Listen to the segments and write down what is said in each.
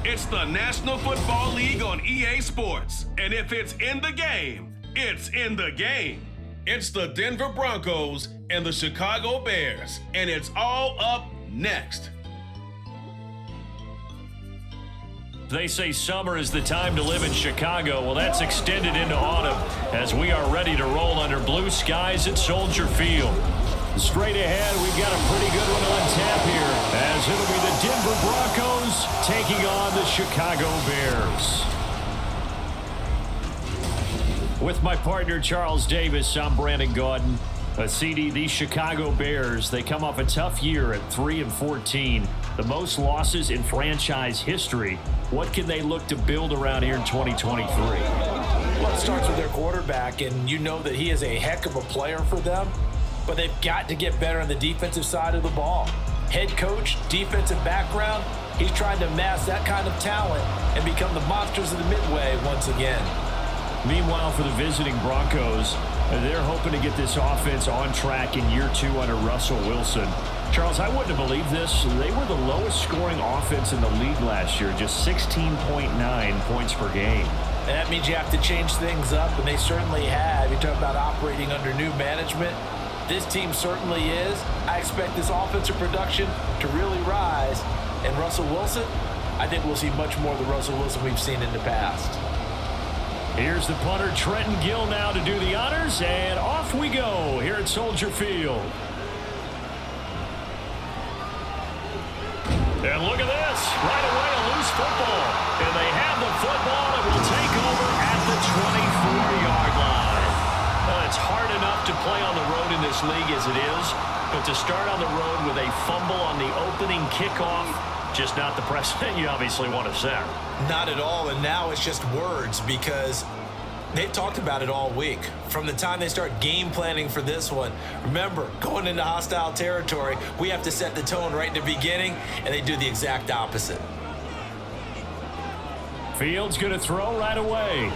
It's the National Football League on EA Sports. And if it's in the game, it's in the game. It's the Denver Broncos and the Chicago Bears. And it's all up next. They say summer is the time to live in Chicago. Well, that's extended into autumn as we are ready to roll under blue skies at Soldier Field. Straight ahead, we've got a pretty good one on tap here as it'll be the Denver Broncos taking on the Chicago Bears. With my partner, Charles Davis, I'm Brandon Gaudin. CD, these Chicago Bears, they come off a tough year at 3-14, the most losses in franchise history. What can they look to build around here in 2023? Well, it starts with their quarterback, and you know that he is a heck of a player for them, but they've got to get better on the defensive side of the ball. Head coach, defensive background, he's trying to amass that kind of talent and become the monsters of the Midway once again. Meanwhile, for the visiting Broncos, they're hoping to get this offense on track in year 2 under Russell Wilson. Charles, I wouldn't have believed this. They were the lowest scoring offense in the league last year, just 16.9 points per game. And that means you have to change things up, and they certainly have. You talk about operating under new management. This team certainly is. I expect this offensive production to really rise. And Russell Wilson, I think we'll see much more of the Russell Wilson we've seen in the past. Here's the punter, Trenton Gill, now to do the honors, and off we go here at Soldier Field. And look at this, right away a loose football. And they have the football and will take over at the 24-yard line. Well, it's hard enough to play on the road in this league as it is, but to start on the road with a fumble on the opening kickoff, just not the precedent you obviously want to set. Not at all, and now it's just words because they've talked about it all week. From the time they start game planning for this one, remember, going into hostile territory, we have to set the tone right in the beginning, and they do the exact opposite. Fields going to throw right away.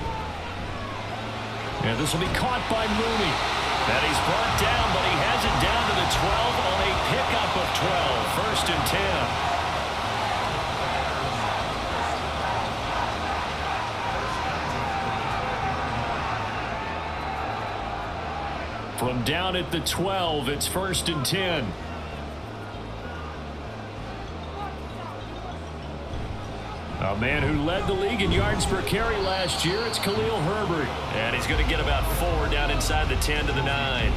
And this will be caught by Mooney. And he's brought down, but he has it down to the 12 on a pickup of 12. 1st and 10. From down at the 12, it's 1st and 10. A man who led the league in yards per carry last year, it's Khalil Herbert. And he's going to get about 4 down inside the 10 to the 9.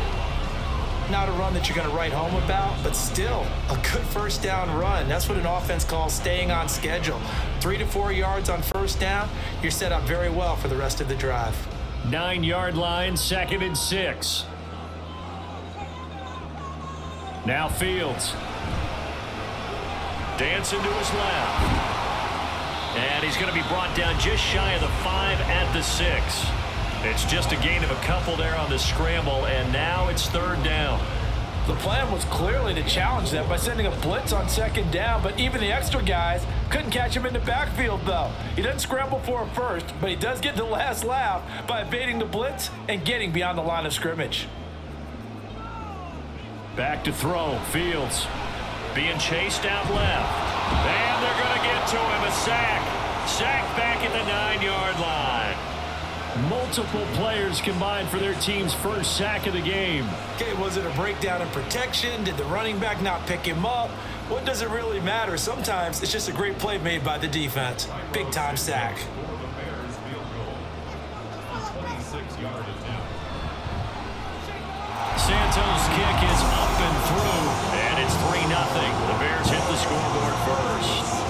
Not a run that you're going to write home about, but still a good first down run. That's what an offense calls staying on schedule. 3 to 4 yards on first down, you're set up very well for the rest of the drive. 9-yard line, 2nd and 6. Now Fields. Dancing to his left. And he's going to be brought down just shy of the 5 at the 6. It's just a gain of a couple there on the scramble, and now it's 3rd down. The plan was clearly to challenge them by sending a blitz on 2nd down, but even the extra guys couldn't catch him in the backfield, though. He doesn't scramble for it first, but he does get the last laugh by evading the blitz and getting beyond the line of scrimmage. Back to throw. Fields being chased out left. And they're going to get to him. A sack. Sack back at the 9-yard line. Multiple players combined for their team's first sack of the game. Okay, was it a breakdown in protection? Did the running back not pick him up? What does it really matter? Sometimes it's just a great play made by the defense. Big-time sack. Santos' kick is up and through, and it's 3-0. The Bears hit the scoreboard first.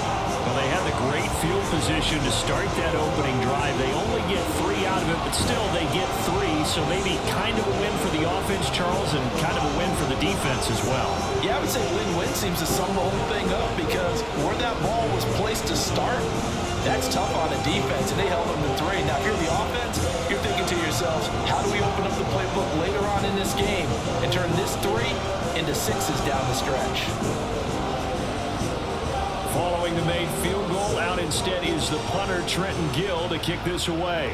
Well, they had the great field position to start that opening drive. They only get 3 out of it, but still they get 3, so maybe kind of a win for the offense, Charles, and kind of a win for the defense as well. Yeah, I would say win-win seems to sum the whole thing up because where that ball was placed to start, that's tough on the defense, and they held them to 3. Now, if you're the offense, you're thinking to yourselves, how do we open up the playbook later on in this game and turn this 3 into 6s down the stretch? Following the made field goal, out instead is the punter, Trenton Gill, to kick this away.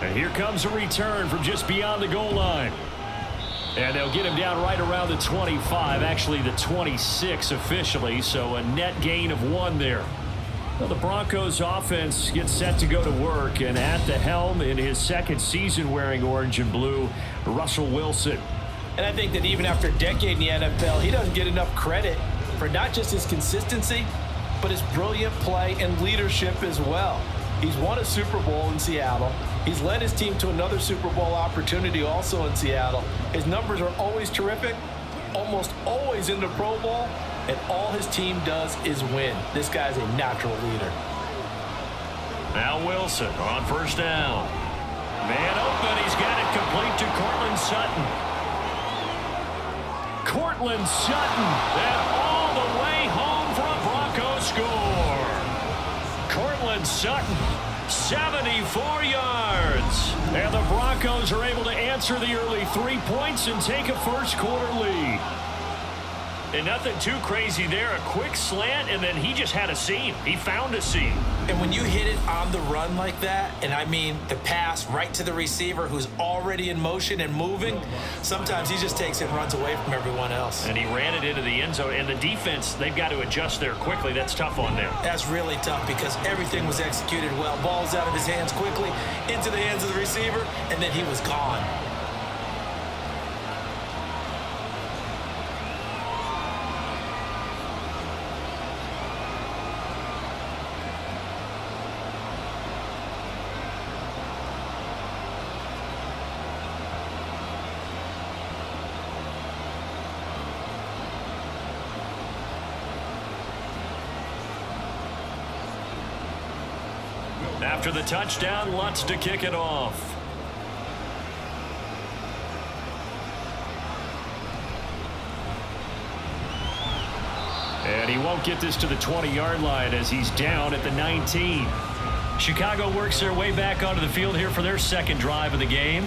And here comes a return from just beyond the goal line. And they'll get him down right around the 25, actually the 26 officially, so a net gain of 1 there. Well, the Broncos offense gets set to go to work, and at the helm in his second season wearing orange and blue, Russell Wilson. And I think that even after a decade in the NFL, he doesn't get enough credit for not just his consistency, but his brilliant play and leadership as well. He's won a Super Bowl in Seattle. He's led his team to another Super Bowl opportunity also in Seattle. His numbers are always terrific, almost always in the Pro Bowl, and all his team does is win. This guy's a natural leader. Now Wilson on first down. Man open, he's got it complete to Cortland Sutton. Cortland Sutton, and all the way home for a Broncos score. Cortland Sutton, 74 yards. And the Broncos are able to answer the early 3 points and take a first quarter lead. And nothing too crazy there. A quick slant, and then he just had a seam. He found a seam. And when you hit it on the run like that, and I mean the pass right to the receiver who's already in motion and moving, sometimes he just takes it and runs away from everyone else. And he ran it into the end zone. And the defense, they've got to adjust there quickly. That's tough on them. That's really tough because everything was executed well. Ball's out of his hands quickly, into the hands of the receiver, and then he was gone. After the touchdown, Lutz to kick it off. And he won't get this to the 20-yard line as he's down at the 19. Chicago works their way back onto the field here for their second drive of the game.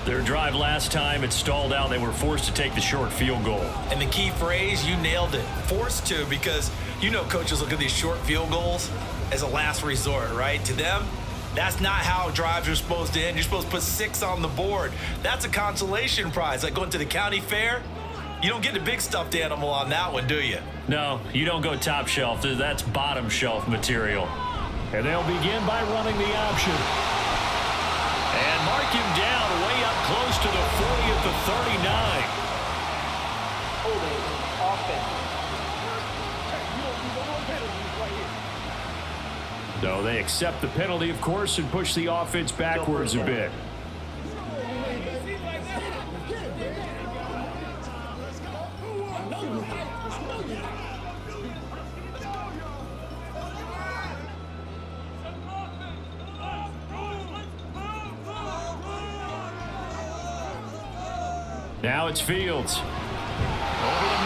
Their drive last time, it stalled out. They were forced to take the short field goal. And the key phrase, you nailed it. Forced to, because you know coaches look at these short field goals as a last resort, right? To them, that's not how drives are supposed to end. You're supposed to put 6 on the board. That's a consolation prize. Like going to the county fair, you don't get the big stuffed animal on that one, do you? No, you don't go top shelf. That's bottom shelf material. And they'll begin by running the option. And mark him down way up close to the 40 at the 39. Holding offense. No, they accept the penalty, of course, and push the offense backwards a bit. Now it's Fields. Over the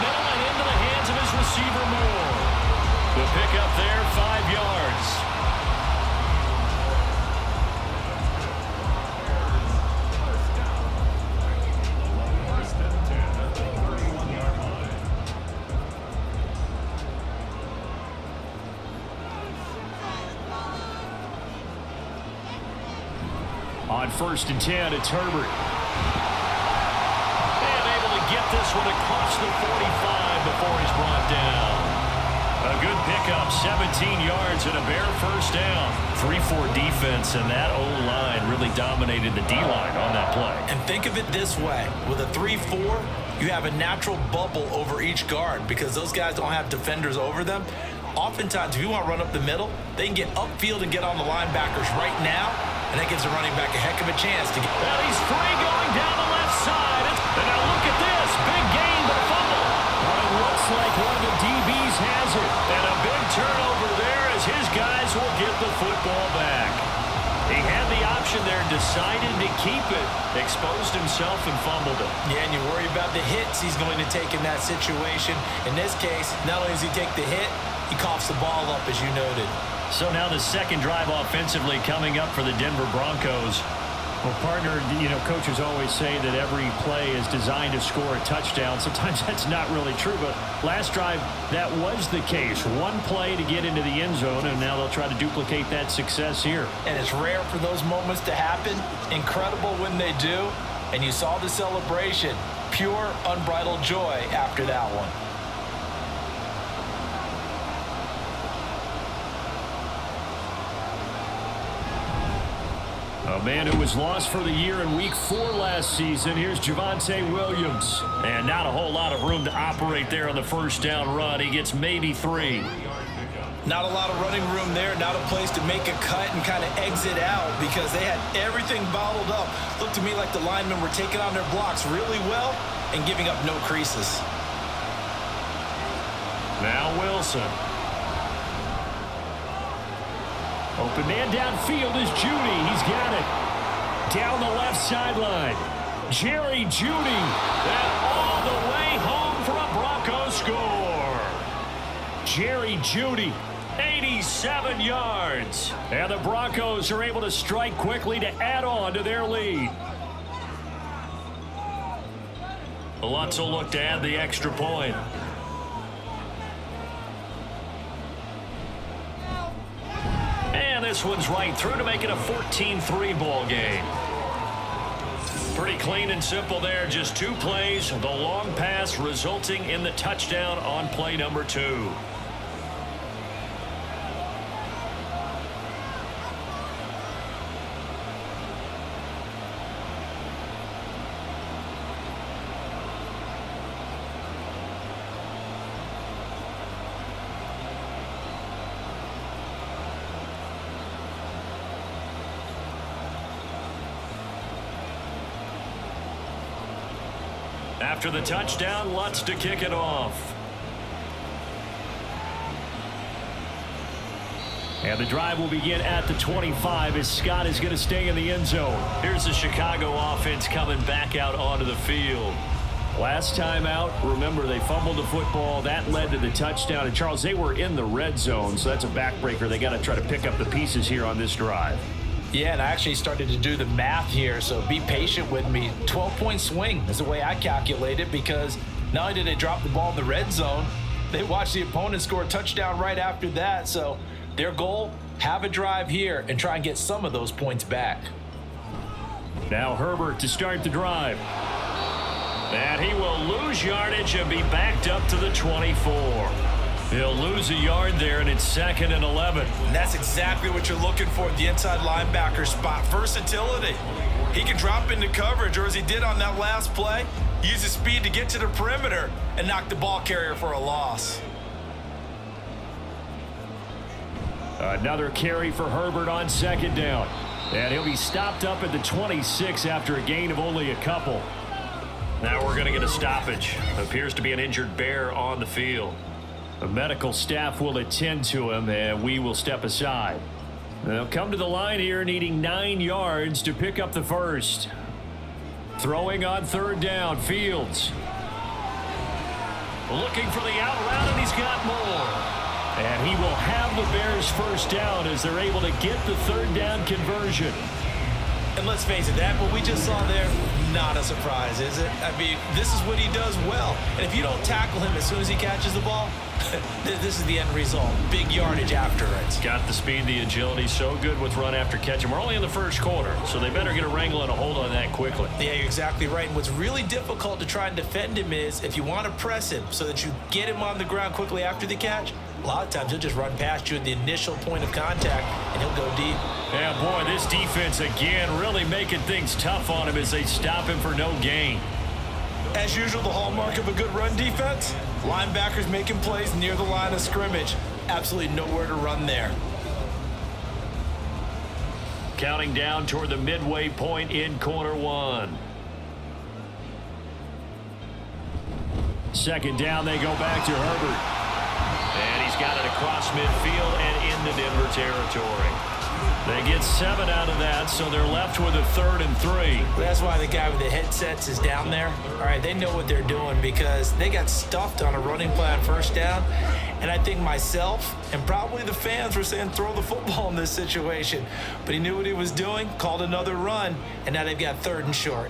middle and into the hands of his receiver Moore. The pickup there, 5 yards. On 1st and 10, it's Herbert. And able to get this one across the 45 before he's brought down. A good pickup, 17 yards and a Bear first down. 3-4 defense, and that O-line really dominated the D-line on that play. And think of it this way. With a 3-4, you have a natural bubble over each guard because those guys don't have defenders over them. Oftentimes, if you want to run up the middle, they can get upfield and get on the linebackers right now, and that gives the running back a heck of a chance to get. Well, he's free going down the left side. And now look at this. Big gain, but fumble. Well, it looks like one of the DBs has it. And a big turnover there as his guys will get the football back. He had the option there, decided to keep it, exposed himself and fumbled it. Yeah, and you worry about the hits he's going to take in that situation. In this case, not only does he take the hit, he coughs the ball up, as you noted. So now the second drive offensively coming up for the Denver Broncos. Well, partner, you know, coaches always say that every play is designed to score a touchdown. Sometimes that's not really true, but last drive, that was the case. One play to get into the end zone, and now they'll try to duplicate that success here. And it's rare for those moments to happen. Incredible when they do. And you saw the celebration. Pure, unbridled joy after that one. A man who was lost for the year in Week 4 last season. Here's Javonte Williams. And not a whole lot of room to operate there on the first down run. He gets maybe 3. Not a lot of running room there. Not a place to make a cut and kind of exit out because they had everything bottled up. Looked to me like the linemen were taking on their blocks really well and giving up no creases. Now Wilson. Open man downfield is Judy. He's got it. Down the left sideline. Jerry Judy. And all the way home for a Broncos score. Jerry Judy, 87 yards. And the Broncos are able to strike quickly to add on to their lead. Lutz will look to add the extra point. And this one's right through to make it a 14-3 ball game. Pretty clean and simple there. Just 2 plays. The long pass resulting in the touchdown on play number 2. After the touchdown, Lutz to kick it off. And the drive will begin at the 25 as Scott is going to stay in the end zone. Here's the Chicago offense coming back out onto the field. Last time out, remember, they fumbled the football. That led to the touchdown. And, Charles, they were in the red zone, so that's a backbreaker. They got to try to pick up the pieces here on this drive. Yeah, and I actually started to do the math here, so be patient with me. 12-point swing is the way I calculate it because not only did they drop the ball in the red zone, they watched the opponent score a touchdown right after that. So their goal, have a drive here and try and get some of those points back. Now Herbert to start the drive. And he will lose yardage and be backed up to the 24. He'll lose a yard there, and it's 2nd and 11. And that's exactly what you're looking for at the inside linebacker spot. Versatility. He can drop into coverage, or as he did on that last play, use his speed to get to the perimeter and knock the ball carrier for a loss. Another carry for Herbert on 2nd down. And he'll be stopped up at the 26 after a gain of only a couple. Now we're going to get a stoppage. Appears to be an injured Bear on the field. The medical staff will attend to him, and we will step aside. They'll come to the line here needing 9 yards to pick up the first. Throwing on 3rd down, Fields. Looking for the out route, and he's got more. And he will have the Bears first down as they're able to get the 3rd down conversion. And let's face it, that what we just saw there, not a surprise, is it? I mean, this is what he does well. And if you don't tackle him as soon as he catches the ball, this is the end result. Big yardage after it. Got the speed, the agility, so good with run after catch. And we're only in the first quarter, so they better get a wrangle and a hold on that quickly. Yeah, you're exactly right. And what's really difficult to try and defend him is if you want to press him so that you get him on the ground quickly after the catch, a lot of times he'll just run past you at the initial point of contact, and he'll go deep. Yeah, boy, this defense again really making things tough on him as they stop him for no gain. As usual, the hallmark of a good run defense, linebackers making plays near the line of scrimmage. Absolutely nowhere to run there. Counting down toward the midway point in quarter 1. 2nd down, they go back to Herbert. And he's got it across midfield and into Denver territory. They get 7 out of that, so they're left with a 3rd and 3. That's why the guy with the headsets is down there. All right, they know what they're doing because they got stuffed on a running play on 1st down. And I think myself and probably the fans were saying throw the football in this situation. But he knew what he was doing, called another run, and now they've got 3rd and short.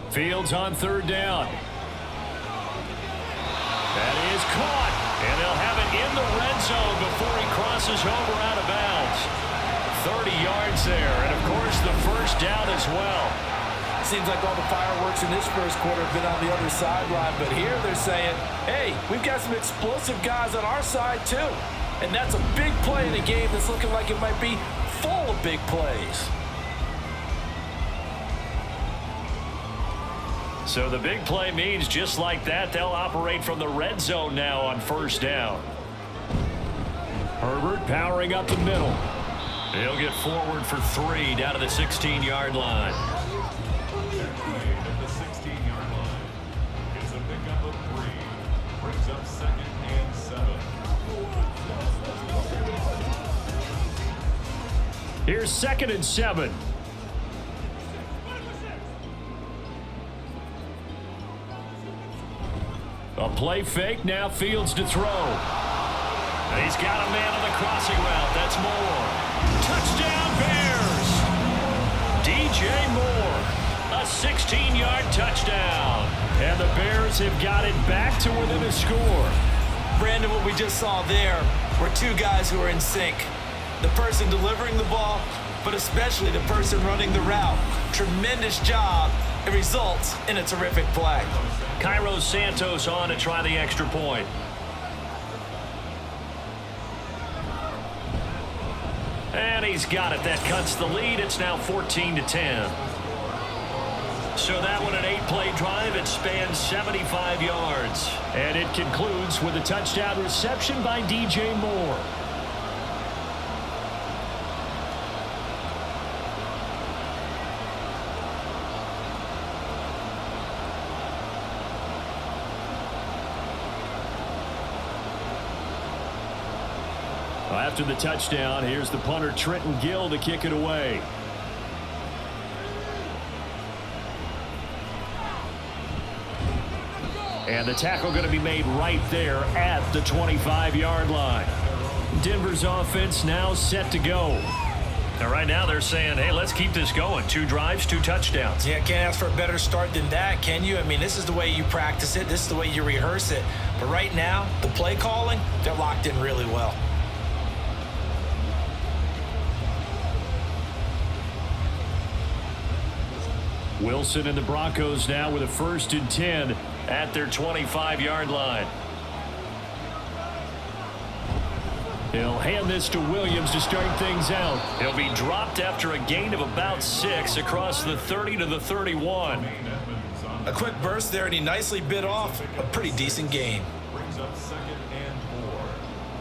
Fields on 3rd down. That is caught. And they'll have it in the red zone before he crosses over out of bounds. 30 yards there, and of course the first down as well. Seems like all the fireworks in this first quarter have been on the other sideline, but here they're saying, hey, we've got some explosive guys on our side too. And that's a big play in a game that's looking like it might be full of big plays. So the big play means just like that, they'll operate from the red zone now on first down. Herbert powering up the middle. He'll get forward for 3 down to the 16-yard line. At the 16-yard line. It's a pickup of 3. Brings up 2nd and 7. Here's 2nd and 7. A play fake, now Fields to throw. He's got a man on the crossing route. That's Moore. Touchdown Bears! DJ Moore, a 16-yard touchdown. And the Bears have got it back to within a score. Brandon, what we just saw there were two guys who are in sync. The person delivering the ball, but especially the person running the route. Tremendous job. It results in a terrific play. Cairo Santos on to try the extra point. And he's got it. That cuts the lead. It's now 14-10. So that one, an 8-play drive. It spans 75 yards. And it concludes with a touchdown reception by DJ Moore. After the touchdown, here's the punter Trenton Gill to kick it away. And the tackle going to be made right there at the 25-yard line. Denver's offense now set to go. And right now they're saying, hey, let's keep this going. 2 drives, 2 touchdowns. Yeah, can't ask for a better start than that, can you? I mean, this is the way you practice it. This is the way you rehearse it. But right now, the play calling, they're locked in really well. Wilson and the Broncos now with a 1st and 10 at their 25-yard line. He'll hand this to Williams to start things out. He'll be dropped after a gain of about 6 across the 30 to the 31. A quick burst there, and he nicely bit off a pretty decent gain. Brings up 2nd and 4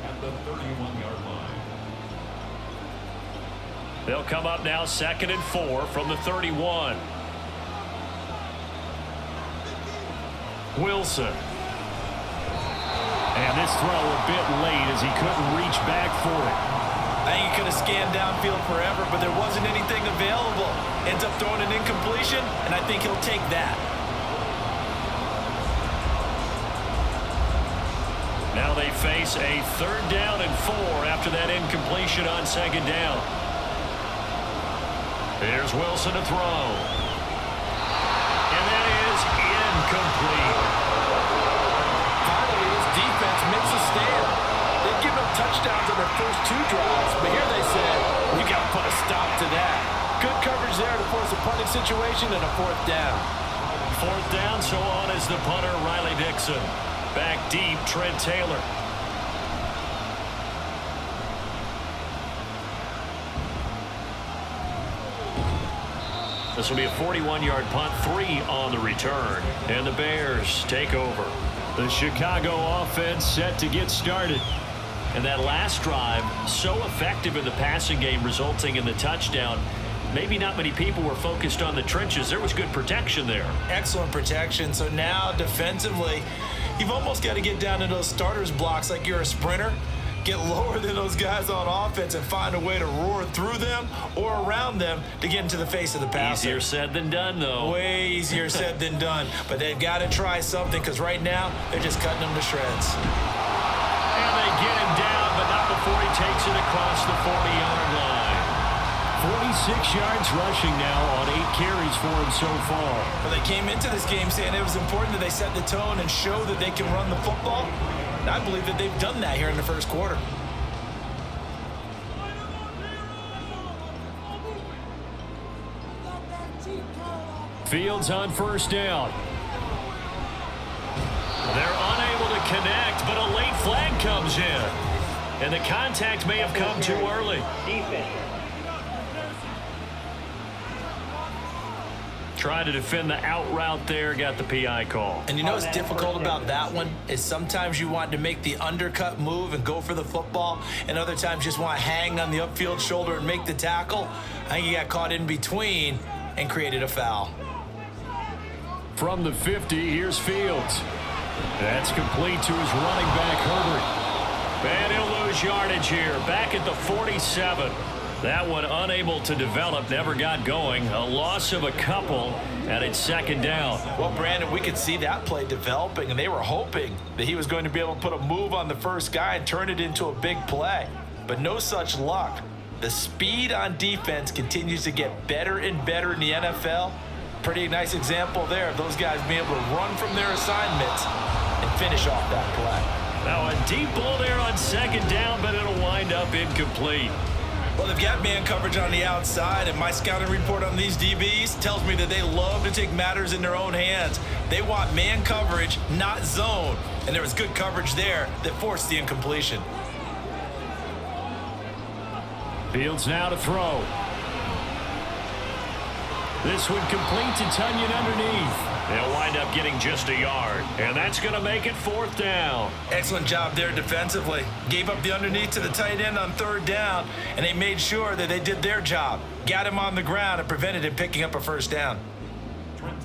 at the 31-yard line. They'll come up now 2nd and 4 from the 31. Wilson. And this throw a bit late as he couldn't reach back for it. I think he could have scanned downfield forever, but there wasn't anything available. Ends up throwing an incompletion, and I think he'll take that. Now they face a 3rd down and 4 after that incompletion on 2nd down. Here's Wilson to throw. And that is incomplete. Finally, his defense makes a stand. They've given up touchdowns on their first 2 drives, but here they said, you got to put a stop to that. Good coverage there to force a punting situation and a 4th down. 4th down, so on is the punter, Riley Dixon. Back deep, Trent Taylor. This will be a 41-yard punt, 3 on the return. And the Bears take over. The Chicago offense set to get started. And that last drive, so effective in the passing game, resulting in the touchdown. Maybe not many people were focused on the trenches. There was good protection there. Excellent protection. So now defensively, you've almost got to get down to those starters blocks like you're a sprinter. Get lower than those guys on offense and find a way to roar through them or around them to get into the face of the passer. Easier said than done, though. Way easier said than done. But they've got to try something because right now they're just cutting them to shreds. And they get him down, but not before he takes it across the 40-yard line. 46 yards rushing now on 8 carries for him so far. Well, they came into this game saying it was important that they set the tone and show that they can run the football. And I believe that they've done that here in the first quarter. Fields on 1st down. They're unable to connect, but a late flag comes in. And the contact may have come too early. Trying to defend the out route there, got the PI call. And you know what's difficult about that one is sometimes you want to make the undercut move and go for the football, and other times just want to hang on the upfield shoulder and make the tackle. I think he got caught in between and created a foul. From the 50, here's Fields. That's complete to his running back, Herbert. And he'll lose yardage here, back at the 47. That one unable to develop, never got going. A loss of a couple, and it's second down. Well, Brandon, we could see that play developing, and they were hoping that he was going to be able to put a move on the first guy and turn it into a big play. But no such luck. The speed on defense continues to get better and better in the NFL. Pretty nice example there of those guys being able to run from their assignments and finish off that play. Now a deep ball there on second down, but it'll wind up incomplete. Well, they've got man coverage on the outside, and my scouting report on these DBs tells me that they love to take matters in their own hands. They want man coverage, not zone, and there was good coverage there that forced the incompletion. Fields now to throw. This one complete to Tunyon underneath. They'll wind up getting just a yard, and that's going to make it fourth down. Excellent job there defensively. Gave up the underneath to the tight end on third down, and they made sure that they did their job. Got him on the ground and prevented him picking up a first down.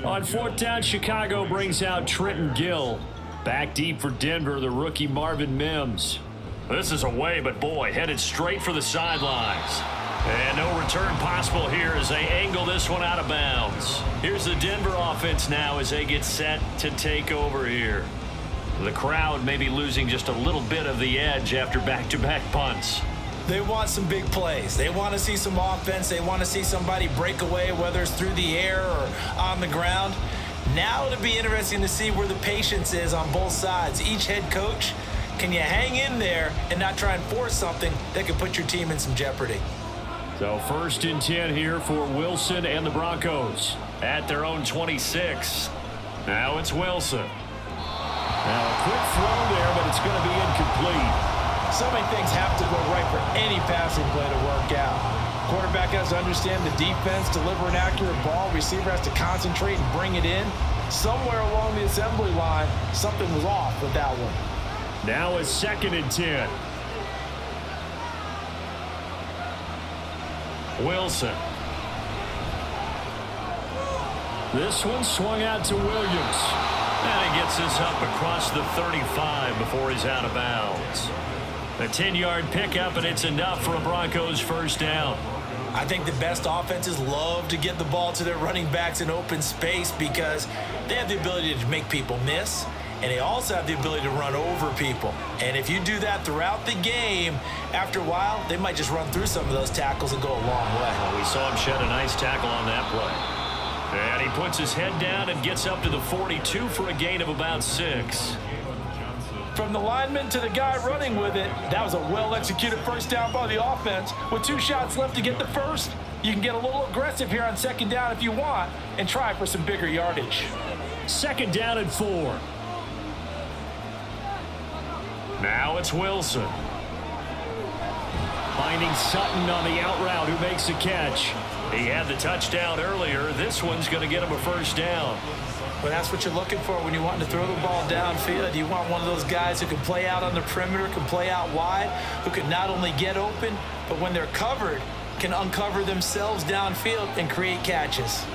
On fourth down, Chicago brings out Trenton Gill. Back deep for Denver, the rookie Marvin Mims. This is away, but boy, headed straight for the sidelines. And no return possible here as they angle this one out of bounds. Here's the Denver offense now as they get set to take over here. The crowd may be losing just a little bit of the edge after back-to-back punts. They want some big plays. They want to see some offense. They want to see somebody break away, whether it's through the air or on the ground. Now it'll be interesting to see where the patience is on both sides. Each head coach, can you hang in there and not try and force something that could put your team in some jeopardy? So 1st and 10 here for Wilson and the Broncos at their own 26. Now it's Wilson. Now a quick throw there, but it's going to be incomplete. So many things have to go right for any passing play to work out. Quarterback has to understand the defense, deliver an accurate ball. Receiver has to concentrate and bring it in. Somewhere along the assembly line, something was off with that one. Now it's 2nd and 10. Wilson. This one swung out to Williams. And he gets this up across the 35 before he's out of bounds. A 10-yard pickup, and it's enough for a Broncos first down. I think the best offenses love to get the ball to their running backs in open space because they have the ability to make people miss, and they also have the ability to run over people. And if you do that throughout the game, after a while, they might just run through some of those tackles and go a long way. Well, we saw him shed a nice tackle on that play. And he puts his head down and gets up to the 42 for a gain of about 6. From the lineman to the guy running with it, that was a well-executed first down by the offense. With 2 shots left to get the first, you can get a little aggressive here on 2nd down if you want and try for some bigger yardage. 2nd down and 4. Now it's Wilson. Finding Sutton on the out route who makes the catch. He had the touchdown earlier. This one's going to get him a first down. Well, that's what you're looking for when you want to throw the ball downfield. You want one of those guys who can play out on the perimeter, can play out wide, who can not only get open, but when they're covered, can uncover themselves downfield and create catches.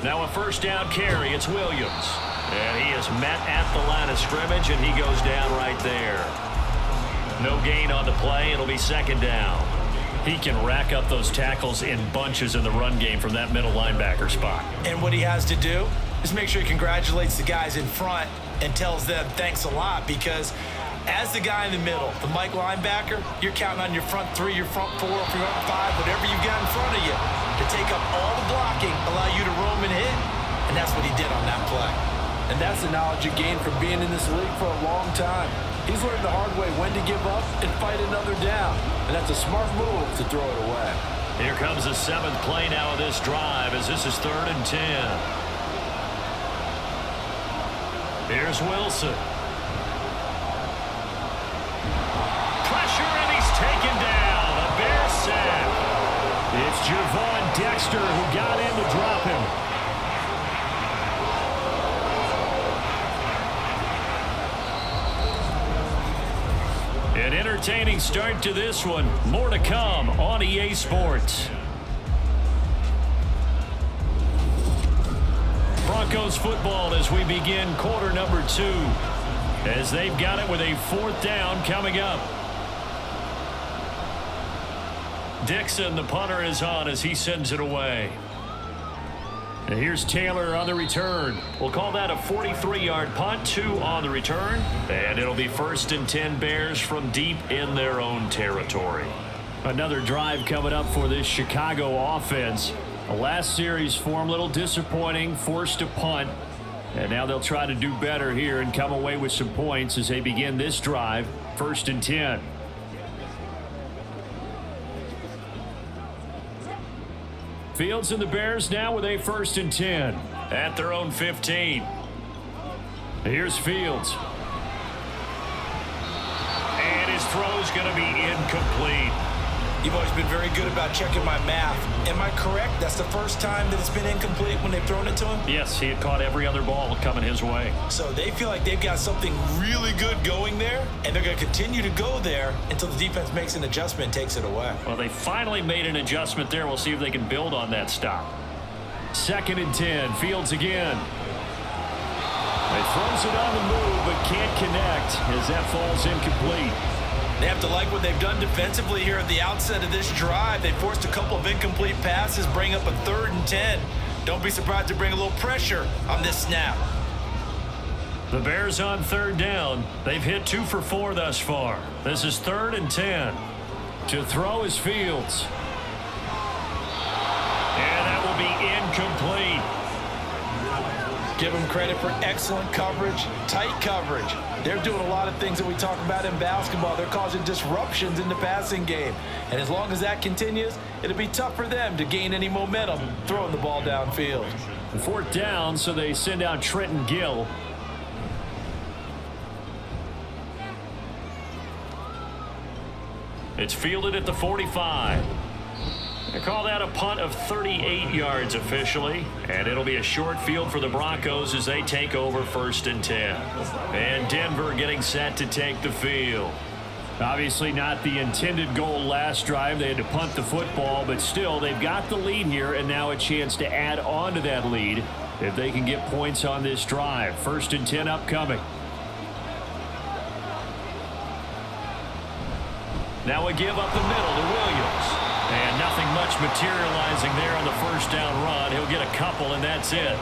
Now a first down carry. It's Williams. And he is met at the line of scrimmage, and he goes down right there. No gain on the play. It'll be 2nd down. He can rack up those tackles in bunches in the run game from that middle linebacker spot. And what he has to do is make sure he congratulates the guys in front and tells them thanks a lot, because as the guy in the middle, the Mike linebacker, you're counting on your front 3, your front 4, your front 5, whatever you've got in front of you to take up all the blocking, allow you to roam and hit. And that's what he did on that play. And that's the knowledge you gain from being in this league for a long time. He's learned the hard way when to give up and fight another down. And that's a smart move to throw it away. Here comes the 7th play now of this drive as this is 3rd and 10. Here's Wilson. Pressure, and he's taken down. A Bear sack. It's Javon entertaining start to this one. More to come on EA Sports. Broncos football as we begin quarter number 2. As they've got it with a 4th down coming up. Dixon, the punter, is on as he sends it away. And here's Taylor on the return. We'll call that a 43-yard punt, 2 on the return. And it'll be 1st and 10 Bears from deep in their own territory. Another drive coming up for this Chicago offense. The last series form a little disappointing, forced a punt. And now they'll try to do better here and come away with some points as they begin this drive, 1st and 10. Fields and the Bears now with a 1st and 10 at their own 15. Here's Fields. And his throw's going to be incomplete. You've always been very good about checking my math. Am I correct? That's the first time that it's been incomplete when they've thrown it to him? Yes, he had caught every other ball coming his way. So they feel like they've got something really good going there, and they're going to continue to go there until the defense makes an adjustment and takes it away. Well, they finally made an adjustment there. We'll see if they can build on that stop. 2nd and 10, Fields again. He throws it on the move, but can't connect as that falls incomplete. They have to like what they've done defensively here at the outset of this drive. They forced a couple of incomplete passes, bring up a 3rd and 10. Don't be surprised to bring a little pressure on this snap. The Bears on 3rd down. They've hit 2 for 4 thus far. This is 3rd and 10. To throw is Fields. And that will be incomplete. Give them credit for excellent coverage, tight coverage. They're doing a lot of things that we talk about in basketball. They're causing disruptions in the passing game. And as long as that continues, it'll be tough for them to gain any momentum throwing the ball downfield. 4th down, so they send out Trenton Gill. It's fielded at the 45. They call that a punt of 38 yards officially, and it'll be a short field for the Broncos as they take over 1st and 10. And Denver getting set to take the field. Obviously not the intended goal last drive. They had to punt the football, but still they've got the lead here and now a chance to add on to that lead if they can get points on this drive. 1st and 10 upcoming. Now a give up the middle to Williams. And nothing much materializing there on the 1st down run. He'll get a couple, and that's it.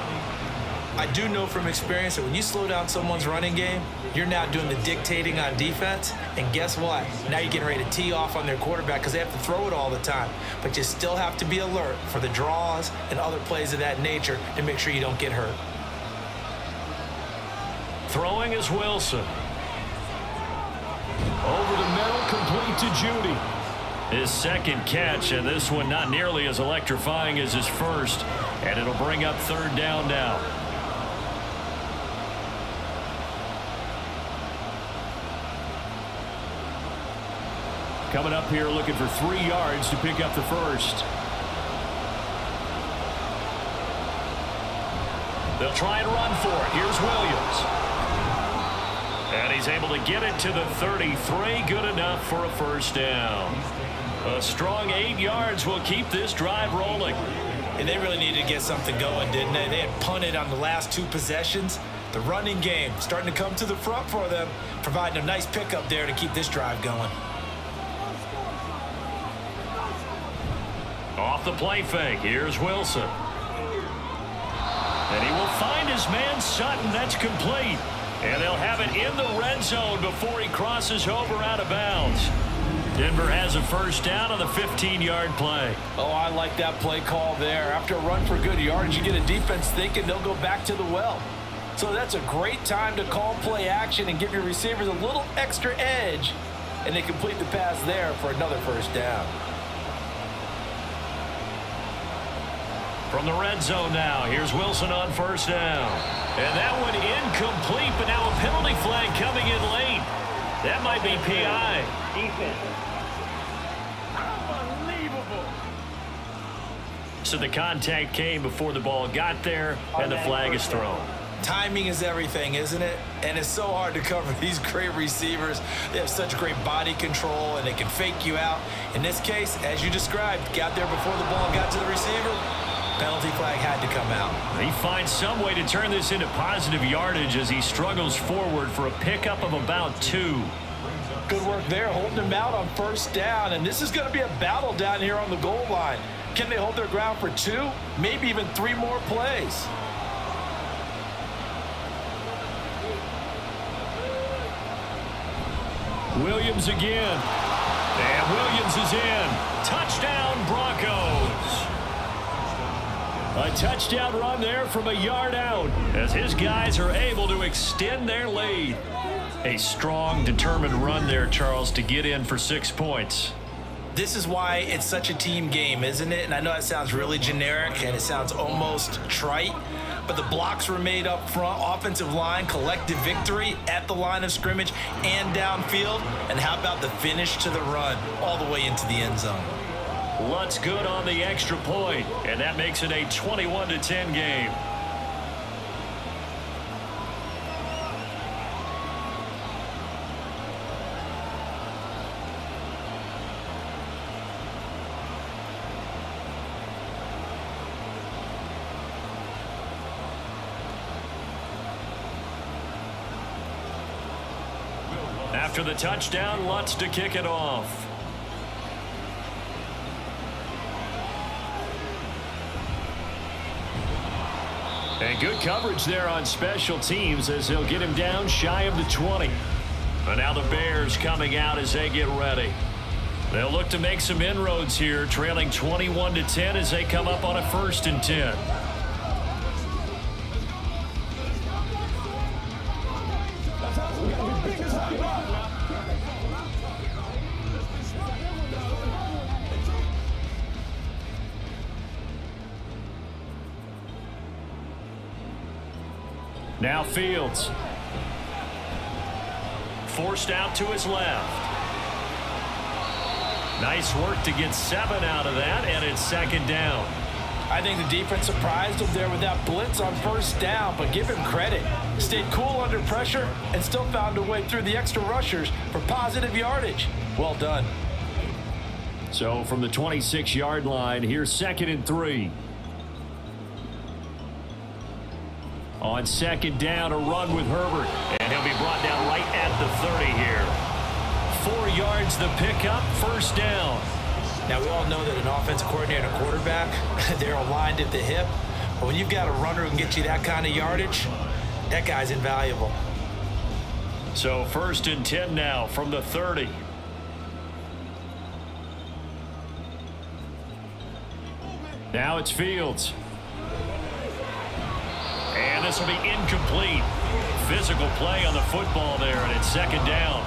I do know from experience that when you slow down someone's running game, you're now doing the dictating on defense. And guess what? Now you're getting ready to tee off on their quarterback because they have to throw it all the time. But you still have to be alert for the draws and other plays of that nature to make sure you don't get hurt. Throwing is Wilson. Over the middle, complete to Judy. His 2nd catch, and this one not nearly as electrifying as his 1st. And it'll bring up 3rd down now. Coming up here looking for 3 yards to pick up the 1st. They'll try and run for it. Here's Williams. And he's able to get it to the 33. Good enough for a 1st down. A strong 8 yards will keep this drive rolling. And they really needed to get something going, didn't they? They had punted on the last 2 possessions. The running game starting to come to the front for them, providing a nice pickup there to keep this drive going. Off the play fake, here's Wilson. And he will find his man Sutton. That's complete. And they'll have it in the red zone before he crosses over out of bounds. Denver has a 1st down on the 15-yard play. Oh, I like that play call there. After a run for good yards, you get a defense thinking they'll go back to the well. So that's a great time to call play action and give your receivers a little extra edge. And they complete the pass there for another 1st down. From the red zone now, here's Wilson on 1st down. And that one incomplete, but now a penalty flag coming in late. That might be PI. Defense. Unbelievable. So the contact came before the ball got there, and the flag is thrown. Timing is everything, isn't it? And it's so hard to cover these great receivers. They have such great body control, and they can fake you out. In this case, as you described, got there before the ball got to the receiver. Penalty flag had to come out. He finds some way to turn this into positive yardage as he struggles forward for a pickup of about 2. Good work there, holding him out on first down. And this is going to be a battle down here on the goal line. Can they hold their ground for 2, maybe even 3 more plays? Williams again. And Williams is in. Touchdown, Broncos. A touchdown run there from a yard out as his guys are able to extend their lead. A strong, determined run there, Charles, to get in for 6 points. This is why it's such a team game, isn't it? And I know it sounds really generic and it sounds almost trite, but the blocks were made up front, offensive line, collective victory at the line of scrimmage and downfield. And how about the finish to the run all the way into the end zone? Lutz good on the extra point, and that makes it a 21-10 game. After the touchdown, Lutz to kick it off. And good coverage there on special teams as they'll get him down shy of the 20. But now the Bears coming out as they get ready. They'll look to make some inroads here, trailing 21-10 as they come up on a 1st and 10. Now Fields. Forced out to his left. Nice work to get 7 out of that, and it's 2nd down. I think the defense surprised him there with that blitz on 1st down, but give him credit. Stayed cool under pressure and still found a way through the extra rushers for positive yardage. Well done. So from the 26-yard line, here's 2nd and 3. On 2nd down, a run with Herbert. And he'll be brought down right at the 30 here. 4 yards the pickup, 1st down. Now, we all know that an offensive coordinator and a quarterback, they're aligned at the hip. But when you've got a runner who can get you that kind of yardage, that guy's invaluable. So 1st and 10 now from the 30. Now it's Fields. And this will be incomplete. Physical play on the football there, and it's 2nd down.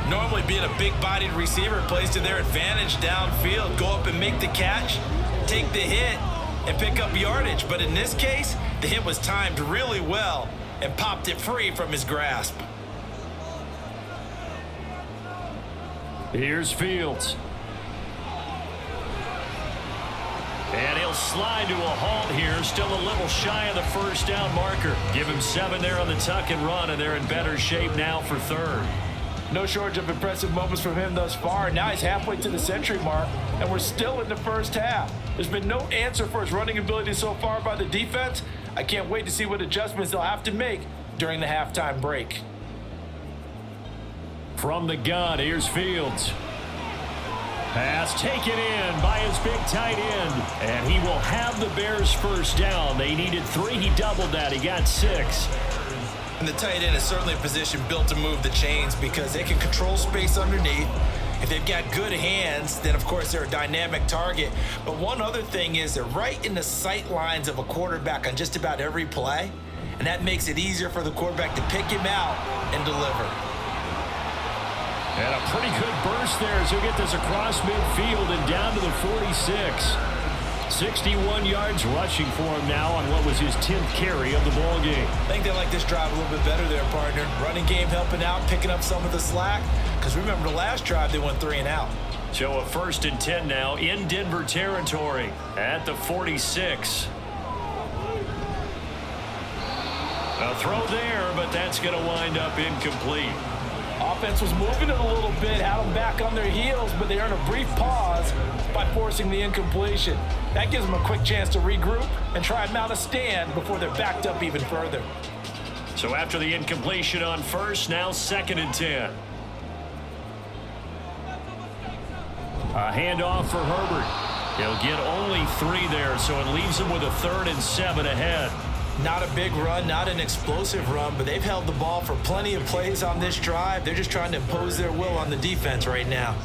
Normally being a big-bodied receiver plays to their advantage downfield. Go up and make the catch, take the hit, and pick up yardage. But in this case, the hit was timed really well and popped it free from his grasp. Here's Fields. And he'll slide to a halt here, still a little shy of the 1st down marker. Give him 7 there on the tuck and run, and they're in better shape now for 3rd. No shortage of impressive moments from him thus far. Now he's halfway to the century mark, and we're still in the 1st half. There's been no answer for his running ability so far by the defense. I can't wait to see what adjustments they'll have to make during the halftime break. From the gun, here's Fields. Pass taken in by his big tight end. And he will have the Bears 1st down. They needed 3. He doubled that. He got 6. And the tight end is certainly a position built to move the chains because they can control space underneath. If they've got good hands, then of course they're a dynamic target. But one other thing is they're right in the sight lines of a quarterback on just about every play. And that makes it easier for the quarterback to pick him out and deliver. And a pretty good burst there as he'll get this across midfield and down to the 46. 61 yards rushing for him now on what was his 10th carry of the ball game. I think they like this drive a little bit better there, partner. Running game helping out, picking up some of the slack. Because remember the last drive, they went 3 and out. So a 1st and 10 now in Denver territory at the 46. A throw there, but that's going to wind up incomplete. Offense was moving it a little bit, had them back on their heels, but they earned a brief pause by forcing the incompletion. That gives them a quick chance to regroup and try and mount a stand before they're backed up even further. So after the incompletion on first, now 2nd and 10. A handoff for Herbert. He'll get only 3 there, so it leaves him with a 3rd and 7 ahead. Not a big run, not an explosive run, but they've held the ball for plenty of plays on this drive. They're just trying to impose their will on the defense right now.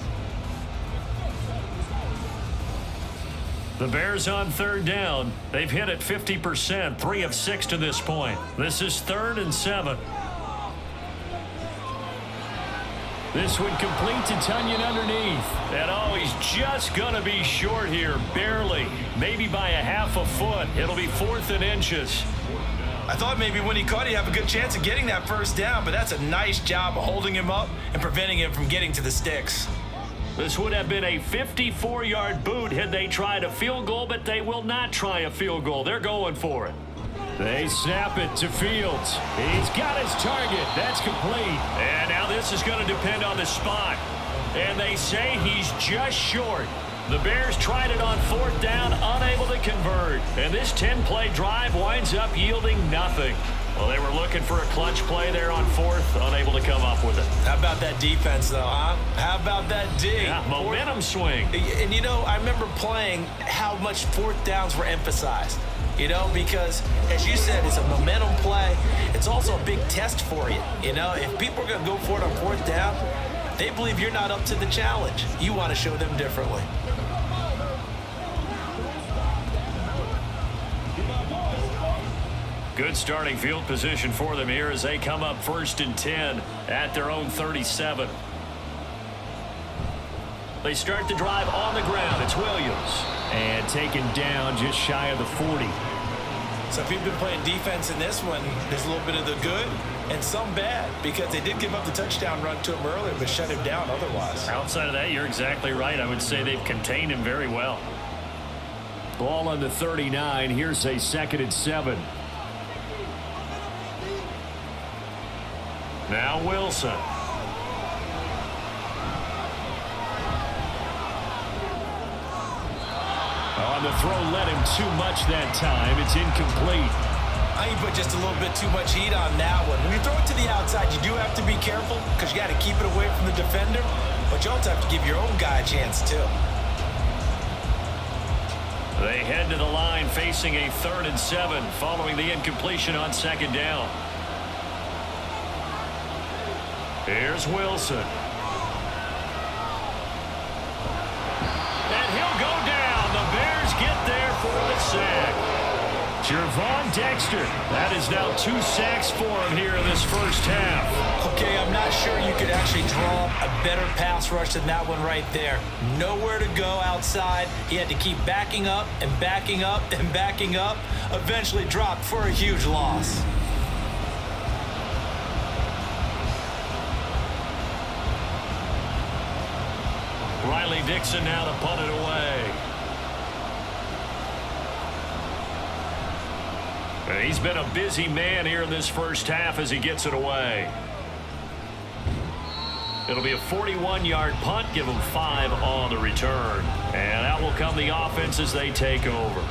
The Bears on 3rd down. They've hit it 50%, 3 of 6 to this point. This is 3rd and 7. This would complete to Tunyon underneath. And oh, he's just going to be short here, barely. Maybe by a half a foot. It'll be 4th and inches. I thought maybe when he caught, he'd have a good chance of getting that first down, but that's a nice job of holding him up and preventing him from getting to the sticks. This would have been a 54-yard boot had they tried a field goal, but they will not try a field goal. They're going for it. They snap it to Fields. He's got his target. That's complete. And now this is going to depend on the spot. And they say he's just short. The Bears tried it on 4th down, unable to convert. And this 10-play drive winds up yielding nothing. Well, they were looking for a clutch play there on 4th, unable to come up with it. How about that defense, though, huh? How about that dig? Yeah, momentum swing. And, you know, I remember playing how much 4th downs were emphasized. You know, because, as you said, it's a momentum play. It's also a big test for you. You know, if people are going to go for it on 4th down, they believe you're not up to the challenge. You want to show them differently. Good starting field position for them here as they come up 1st and 10 at their own 37. They start the drive on the ground. It's Williams. And taken down just shy of the 40. So if you've been playing defense in this one, there's a little bit of the good and some bad, because they did give up the touchdown run to him earlier, but shut him down otherwise. Outside of that, you're exactly right. I would say they've contained him very well. Ball on the 39. Here's a 2nd and 7. Now Wilson. On the throw, led him too much that time. It's incomplete. I think you put just a little bit too much heat on that one. When you throw it to the outside, you do have to be careful because you got to keep it away from the defender, but you also have to give your own guy a chance too. They head to the line facing a 3rd and 7 following the incompletion on 2nd down. Here's Wilson. And he'll go down. The Bears get there for the sack. Jervon Dexter. That is now 2 sacks for him here in this first half. Okay, I'm not sure you could actually draw a better pass rush than that one right there. Nowhere to go outside. He had to keep backing up and backing up and backing up. Eventually dropped for a huge loss. Riley Dixon now to punt it away. And he's been a busy man here in this first half as he gets it away. It'll be a 41-yard punt, give them 5 on the return. And out will come the offense as they take over.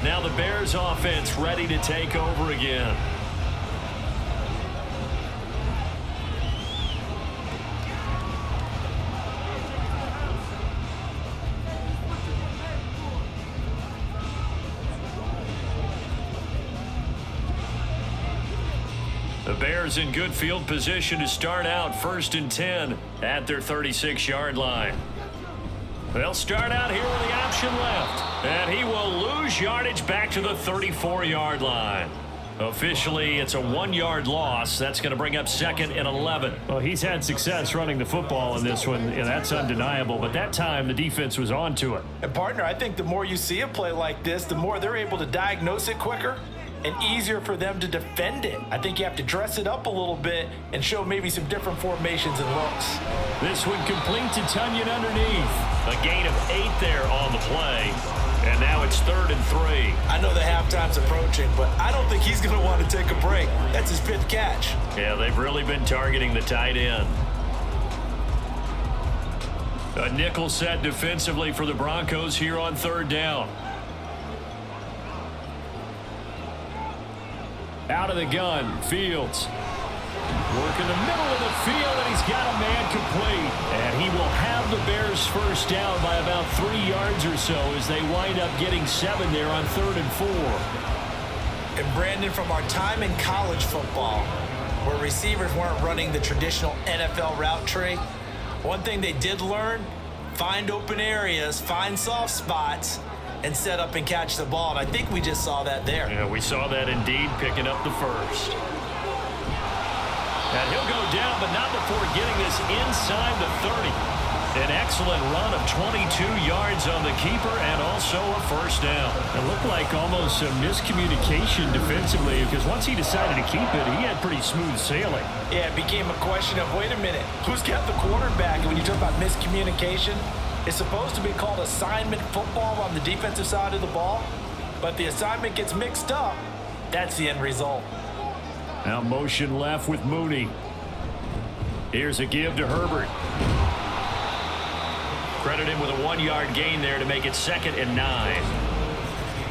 Now the Bears offense ready to take over again. The Bears in good field position to start out 1st and 10 at their 36-yard line. They'll start out here with the option left. And he will lose yardage back to the 34-yard line. Officially, it's a 1-yard loss. That's going to bring up 2nd and 11. Well, he's had success running the football in this one, and that's undeniable. But that time, the defense was on to it. And, partner, I think the more you see a play like this, the more they're able to diagnose it quicker and easier for them to defend it. I think you have to dress it up a little bit and show maybe some different formations and looks. This one complete to Tunyon underneath. A gain of 8 there on the play. And now it's 3rd and 3. I know the halftime's approaching, but I don't think he's going to want to take a break. That's his 5th catch. Yeah, they've really been targeting the tight end. A nickel set defensively for the Broncos here on 3rd down. Out of the gun, Fields. Work in the middle of the field, and he's got a man complete. And he will have the Bears first down by about 3 yards or so as they wind up getting 7 there on 3rd and 4. And Brandon, from our time in college football, where receivers weren't running the traditional NFL route tree, one thing they did learn, find open areas, find soft spots, and set up and catch the ball. And I think we just saw that there. Yeah, we saw that indeed, picking up the first. And he'll go down, but not before getting this inside the 30. An excellent run of 22 yards on the keeper and also a first down. It looked like almost a miscommunication defensively because once he decided to keep it, he had pretty smooth sailing. Yeah, it became a question of, wait a minute, who's got the quarterback? And when you talk about miscommunication, it's supposed to be called assignment football on the defensive side of the ball. But the assignment gets mixed up. That's the end result. Now motion left with Mooney. Here's a give to Herbert. Credit him with a 1-yard gain there to make it 2nd and 9.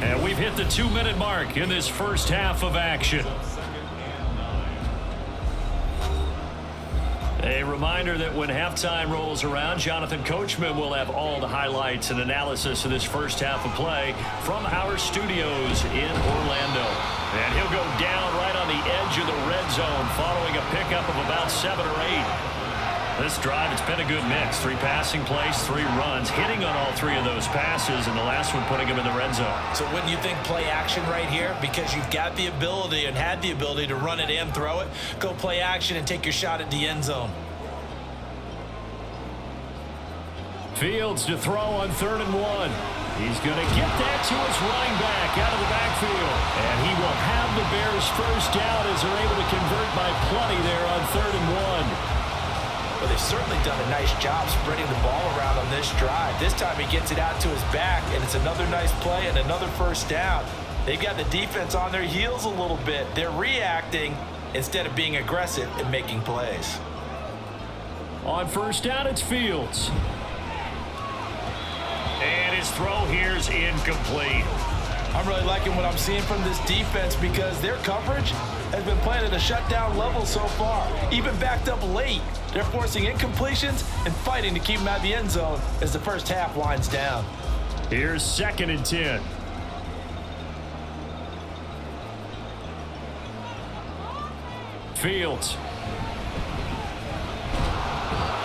And we've hit the 2-minute mark in this first half of action. A reminder that when halftime rolls around, Jonathan Coachman will have all the highlights and analysis of this first half of play from our studios in Orlando. And he'll go down right on the edge of the red zone following a pickup of about 7 or 8. This drive, it's been a good mix. 3 passing plays, 3 runs, hitting on all 3 of those passes, and the last one putting him in the red zone. So wouldn't you think play action right here? Because you've got the ability and had the ability to run it and throw it. Go play action and take your shot at the end zone. Fields to throw on 3rd and 1. He's going to get that to his running back out of the backfield. And he will have the Bears first down as they're able to convert by plenty there on 3rd and 1. Well, they've certainly done a nice job spreading the ball around on this drive. This time he gets it out to his back, and it's another nice play and another first down. They've got the defense on their heels a little bit. They're reacting instead of being aggressive and making plays. On first down, it's Fields. And his throw here is incomplete. I'm really liking what I'm seeing from this defense because their coverage has been playing at a shutdown level so far. Even backed up late, they're forcing incompletions and fighting to keep them out of the end zone as the first half winds down. Here's 2nd and 10. Fields.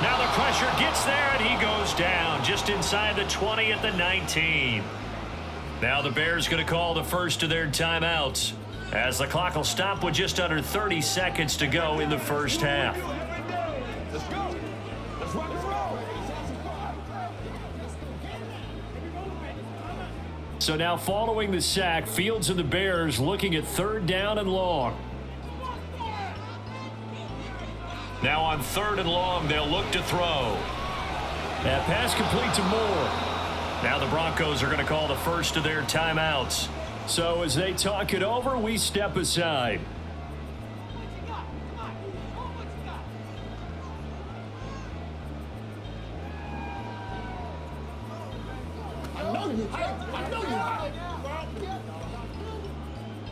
Now the pressure gets there, and he goes down just inside the 20 at the 19. Now the Bears going to call the first of their timeouts as the clock will stop with just under 30 seconds to go in the first half. Let's go. Let's run. So now following the sack, Fields and the Bears looking at 3rd down and long. Now on 3rd and long, they'll look to throw. That pass complete to Moore. Now the Broncos are going to call the first of their timeouts. So as they talk it over, we step aside.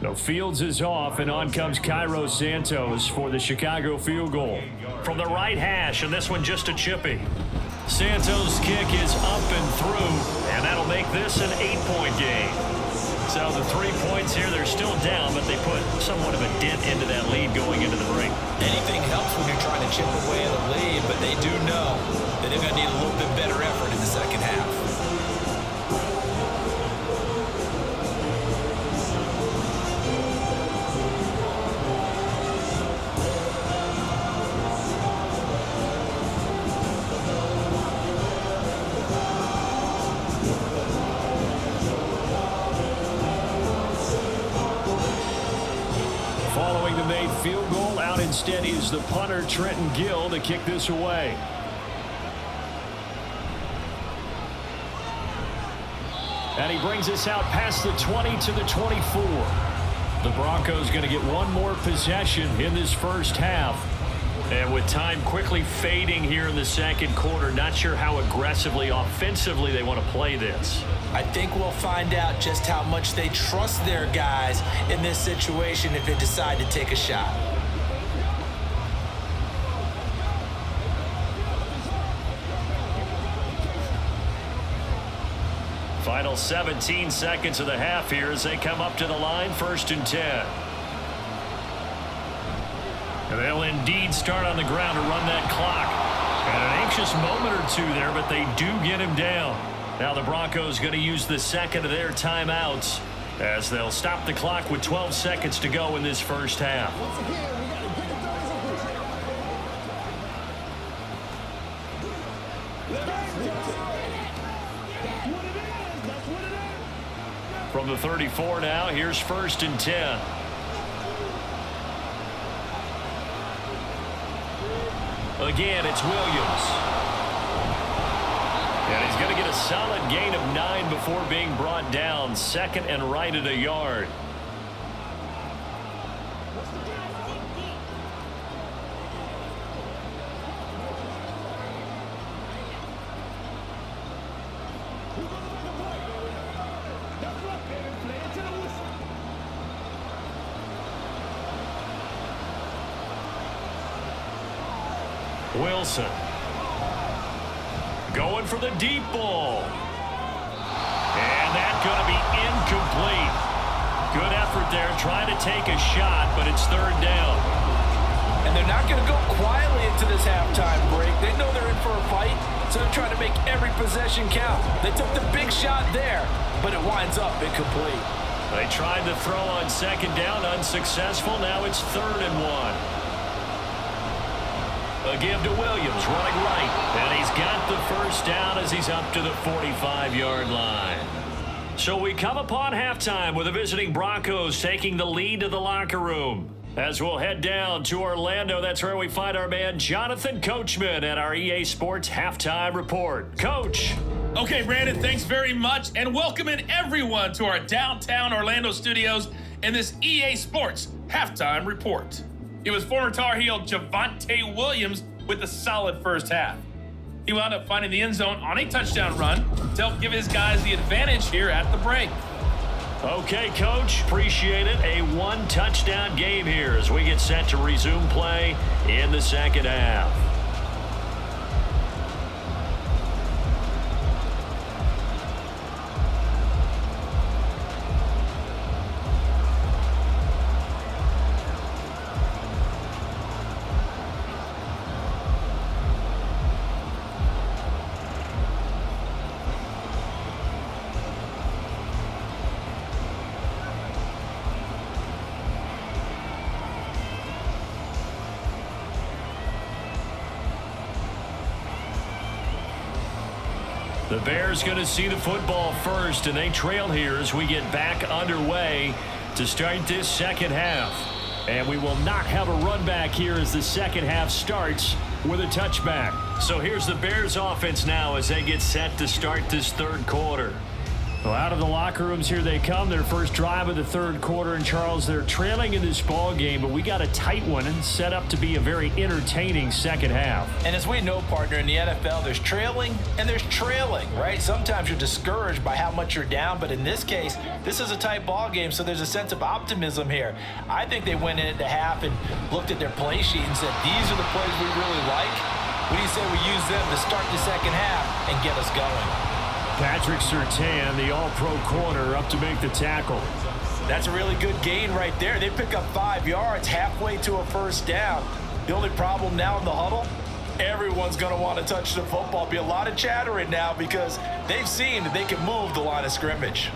No, Fields is off, and on comes Cairo Santos for the Chicago field goal. From the right hash, and this one just a chippy. Santos' kick is up and through, and that'll make this an 8-point game. So the 3 points here, they're still down, but they put somewhat of a dent into that lead going into the break. Anything helps when you're trying to chip away at a lead, but they do know that they're going to need a little bit better effort in the second half. Following the made field goal, out instead is the punter, Trenton Gill, to kick this away. And he brings us out past the 20 to the 24. The Broncos going to get one more possession in this first half. And with time quickly fading here in the second quarter, not sure how aggressively, offensively they want to play this. I think we'll find out just how much they trust their guys in this situation if they decide to take a shot. Final 17 seconds of the half here as they come up to the line, 1st and 10. And they'll indeed start on the ground to run that clock. And an anxious moment or two there, but they do get him down. Now the Broncos going to use the second of their timeouts as they'll stop the clock with 12 seconds to go in this first half. From the 34 now, here's 1st and 10. Again, it's Williams. And he's going to get a solid gain of 9 before being brought down. 2nd and right at a yard. Wilson going for the deep ball. And that's going to be incomplete. Good effort there trying to take a shot, but it's 3rd down. And they're not going to go quietly into this halftime break. They know they're in for a fight, so they're trying to make every possession count. They took the big shot there, but it winds up incomplete. They tried to throw on 2nd down, unsuccessful. Now it's 3rd and 1. A give to Williams, running right. And he's got the first down as he's up to the 45-yard line. So we come upon halftime with the visiting Broncos taking the lead to the locker room. As we'll head down to Orlando, that's where we find our man Jonathan Coachman at our EA Sports Halftime Report. Coach. Okay, Brandon, thanks very much, and welcoming everyone to our downtown Orlando studios in this EA Sports Halftime Report. It was former Tar Heel Javonte Williams with a solid first half. He wound up finding the end zone on a touchdown run to help give his guys the advantage here at the break. Okay, Coach, appreciate it. A one-touchdown game here as we get set to resume play in the second half. The Bears going to see the football first, and they trail here as we get back underway to start this second half. And we will not have a run back here as the second half starts with a touchback. So here's the Bears offense now as they get set to start this third quarter. Well, out of the locker rooms here they come. Their first drive of the third quarter. And, Charles, they're trailing in this ball game, but we got a tight one and set up to be a very entertaining second half. And as we know, partner, in the NFL, there's trailing and there's trailing, right? Sometimes you're discouraged by how much you're down, but in this case, this is a tight ball game, so there's a sense of optimism here. I think they went in at the half and looked at their play sheet and said, these are the plays we really like. What do you say we use them to start the second half and get us going? Patrick Surtain, the all-pro corner, up to make the tackle. That's a really good gain right there. They pick up 5 yards halfway to a first down. The only problem now in the huddle, everyone's going to want to touch the football. Be a lot of chattering now because they've seen that they can move the line of scrimmage.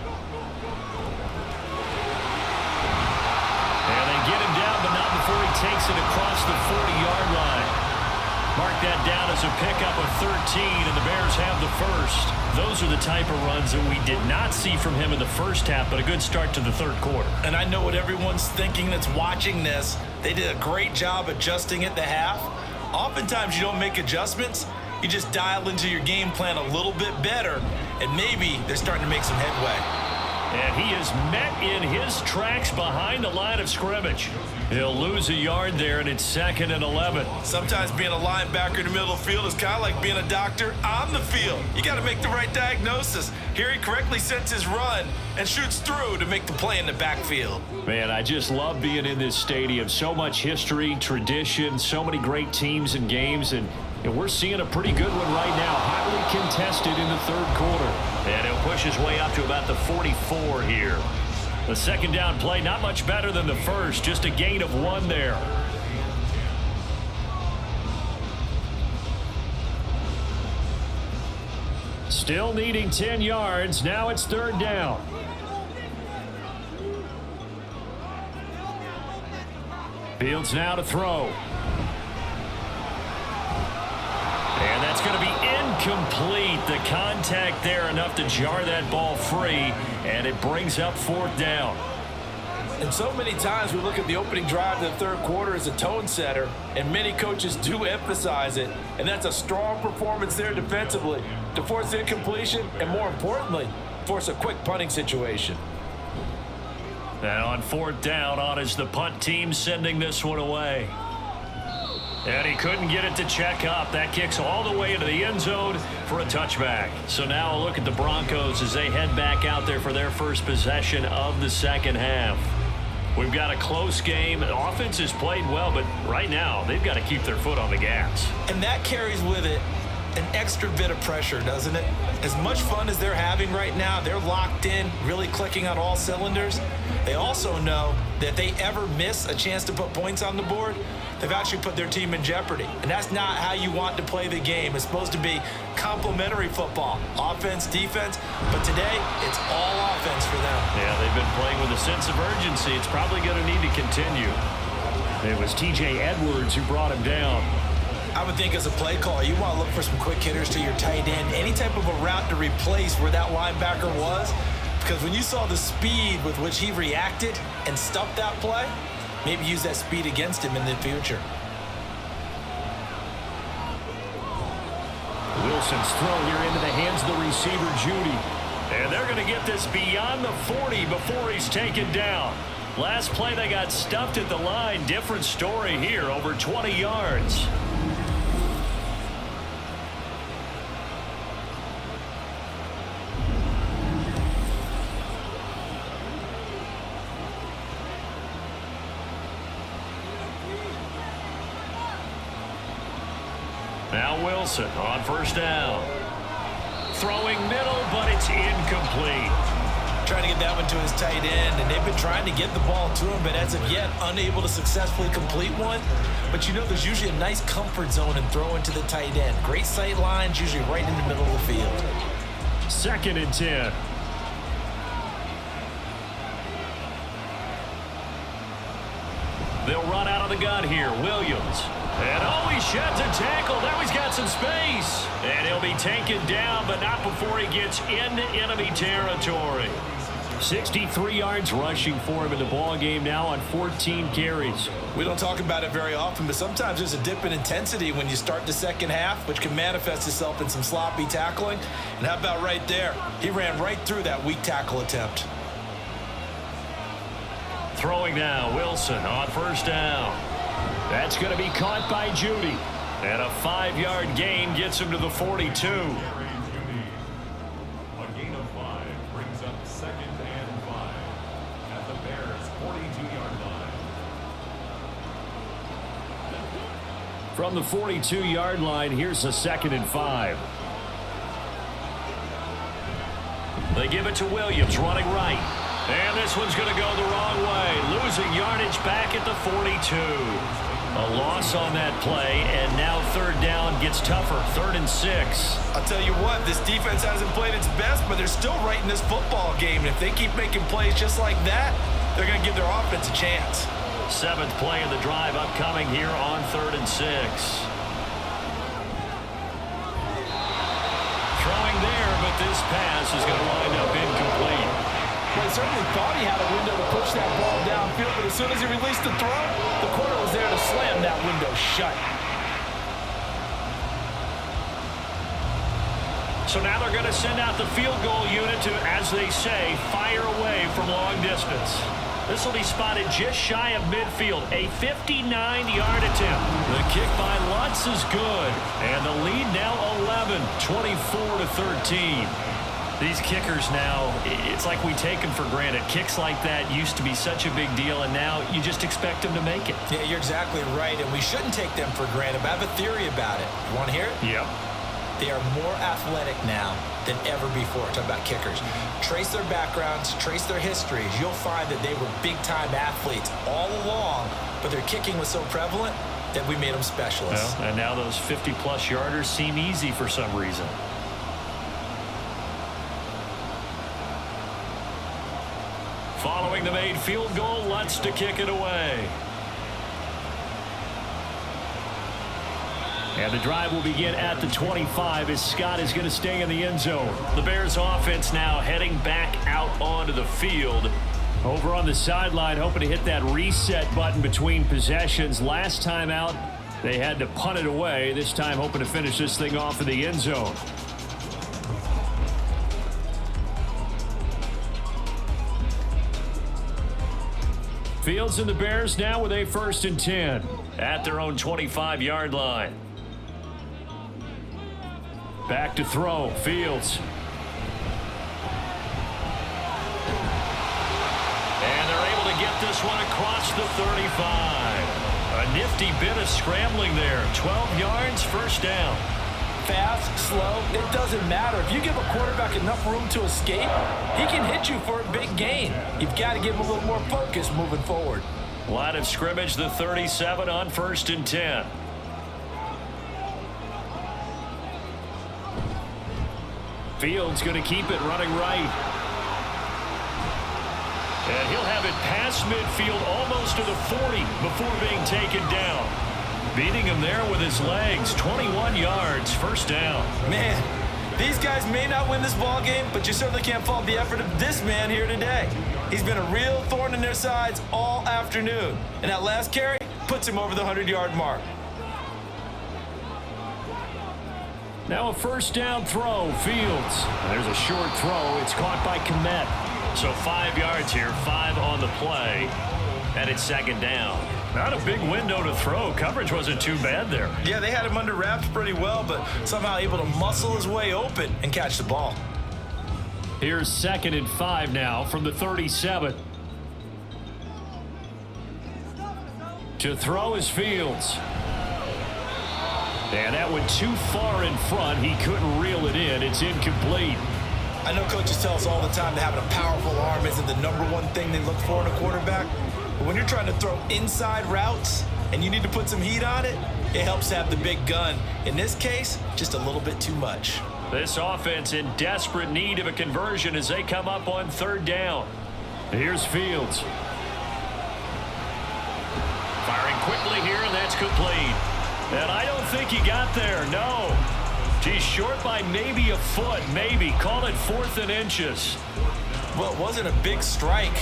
And they get him down, but not before he takes it across the 40-yard line. Mark that down as a pickup of 13, and the Bears have the first. Those are the type of runs that we did not see from him in the first half, but a good start to the third quarter. And I know what everyone's thinking that's watching this. They did a great job adjusting at the half. Oftentimes you don't make adjustments. You just dial into your game plan a little bit better, and maybe they're starting to make some headway. And he is met in his tracks behind the line of scrimmage. He'll lose a yard there, and it's 2nd and 11. Sometimes being a linebacker in the middle of the field is kind of like being a doctor on the field. You got to make the right diagnosis. Here he correctly sets his run and shoots through to make the play in the backfield. Man, I just love being in this stadium. So much history, tradition, so many great teams and games, and we're seeing a pretty good one right now. Hotly contested in the 3rd quarter. And he'll push his way up to about the 44 here. The 2nd down play, not much better than the first. Just a gain of 1 there. Still needing 10 yards. Now it's 3rd down. Fields now to throw. And that's going to be incomplete. The contact there enough to jar that ball free, and it brings up 4th down. And so many times we look at the opening drive of the 3rd quarter as a tone setter, and many coaches do emphasize it, and that's a strong performance there defensively to force incompletion and, more importantly, force a quick punting situation. And on 4th down, on is the punt team sending this one away. And he couldn't get it to check up. That kicks all the way into the end zone for a touchback. So now a look at the Broncos as they head back out there for their first possession of the 2nd half. We've got a close game. The offense has played well, but right now they've got to keep their foot on the gas. And that carries with it an extra bit of pressure, doesn't it? As much fun as they're having right now, they're locked in, really clicking on all cylinders. They also know that if they ever miss a chance to put points on the board, they've actually put their team in jeopardy. And that's not how you want to play the game. It's supposed to be complementary football, offense, defense, but today it's all offense for them. Yeah, they've been playing with a sense of urgency. It's probably going to need to continue. It was T.J. Edwards who brought him down. I would think as a play caller, you want to look for some quick hitters to your tight end, any type of a route to replace where that linebacker was, because when you saw the speed with which he reacted and stuffed that play, maybe use that speed against him in the future. Wilson's throw here into the hands of the receiver, Judy. And they're going to get this beyond the 40 before he's taken down. Last play, they got stuffed at the line. Different story here, over 20 yards. Now Wilson on 1st down. Throwing middle, but it's incomplete. Trying to get that one to his tight end, and they've been trying to get the ball to him, but as of yet, unable to successfully complete one. But you know there's usually a nice comfort zone in throwing to the tight end. Great sight lines, usually right in the middle of the field. 2nd and 10. They'll run out of the gun here. Williams. And oh, he sheds a tackle. Now he's got some space. And he'll be taken down, but not before he gets into enemy territory. 63 yards rushing for him in the ball game now on 14 carries. We don't talk about it very often, but sometimes there's a dip in intensity when you start the 2nd half, which can manifest itself in some sloppy tackling. And how about right there? He ran right through that weak tackle attempt. Throwing now, Wilson on 1st down. That's going to be caught by Judy. And a 5-yard gain gets him to the 42. A gain of 5 brings up 2nd and 5 at the Bears' 42-yard line. From the 42-yard line, here's a 2nd and 5. They give it to Williams, running right. And this one's going to go the wrong way. Losing yardage back at the 42. A loss on that play, and now 3rd down gets tougher. 3rd and 6. I'll tell you what, this defense hasn't played its best, but they're still right in this football game. And if they keep making plays just like that, they're going to give their offense a chance. 7th play of the drive upcoming here on 3rd and 6. Throwing there, but this pass is going to wind up incomplete. Well, he certainly thought he had a window to push that ball downfield, but as soon as he released the throw, the corner was there to slam that window shut. So now they're going to send out the field goal unit to, as they say, fire away from long distance. This will be spotted just shy of midfield, a 59-yard attempt. The kick by Lutz is good, and the lead now 11, 24-13. These kickers now, it's like we take them for granted. Kicks like that used to be such a big deal, and now you just expect them to make it. Yeah, you're exactly right, and we shouldn't take them for granted, but I have a theory about it. You want to hear it? Yep. They are more athletic now than ever before. Talk about kickers. Trace their backgrounds, trace their histories. You'll find that they were big-time athletes all along, but their kicking was so prevalent that we made them specialists. Well, and now those 50-plus yarders seem easy for some reason. Following the made field goal, Lutz to kick it away. And the drive will begin at the 25 as Scott is going to stay in the end zone. The Bears offense now heading back out onto the field. Over on the sideline, hoping to hit that reset button between possessions. Last time out, they had to punt it away. This time hoping to finish this thing off in the end zone. Fields and the Bears now with a 1st and 10 at their own 25-yard line. Back to throw. Fields. And they're able to get this one across the 35. A nifty bit of scrambling there. 12 yards, 1st down. Fast, slow, it doesn't matter. If you give a quarterback enough room to escape, he can hit you for a big gain. You've got to give him a little more focus moving forward. Line of scrimmage, the 37 on 1st and 10. Fields going to keep it running right. And he'll have it past midfield almost to the 40 before being taken down. Beating him there with his legs, 21 yards, 1st down. Man, these guys may not win this ball game, but you certainly can't fault the effort of this man here today. He's been a real thorn in their sides all afternoon. And that last carry puts him over the 100-yard mark. Now a 1st down throw, Fields. There's a short throw. It's caught by Kmet. So 5 yards here, 5 on the play. And it's 2nd down. Not a big window to throw. Coverage wasn't too bad there. Yeah, they had him under wraps pretty well, but somehow able to muscle his way open and catch the ball. Here's 2nd and 5 now from the 37. To throw is Fields. And that went too far in front. He couldn't reel it in. It's incomplete. I know coaches tell us all the time that having a powerful arm isn't the #1 thing they look for in a quarterback. But when you're trying to throw inside routes and you need to put some heat on it, it helps to have the big gun. In this case, just a little bit too much. This offense in desperate need of a conversion as they come up on 3rd down. Here's Fields. Firing quickly here, and that's complete. And I don't think he got there, no. He's short by maybe a foot, maybe. Call it 4th and inches. Well, it wasn't a big strike,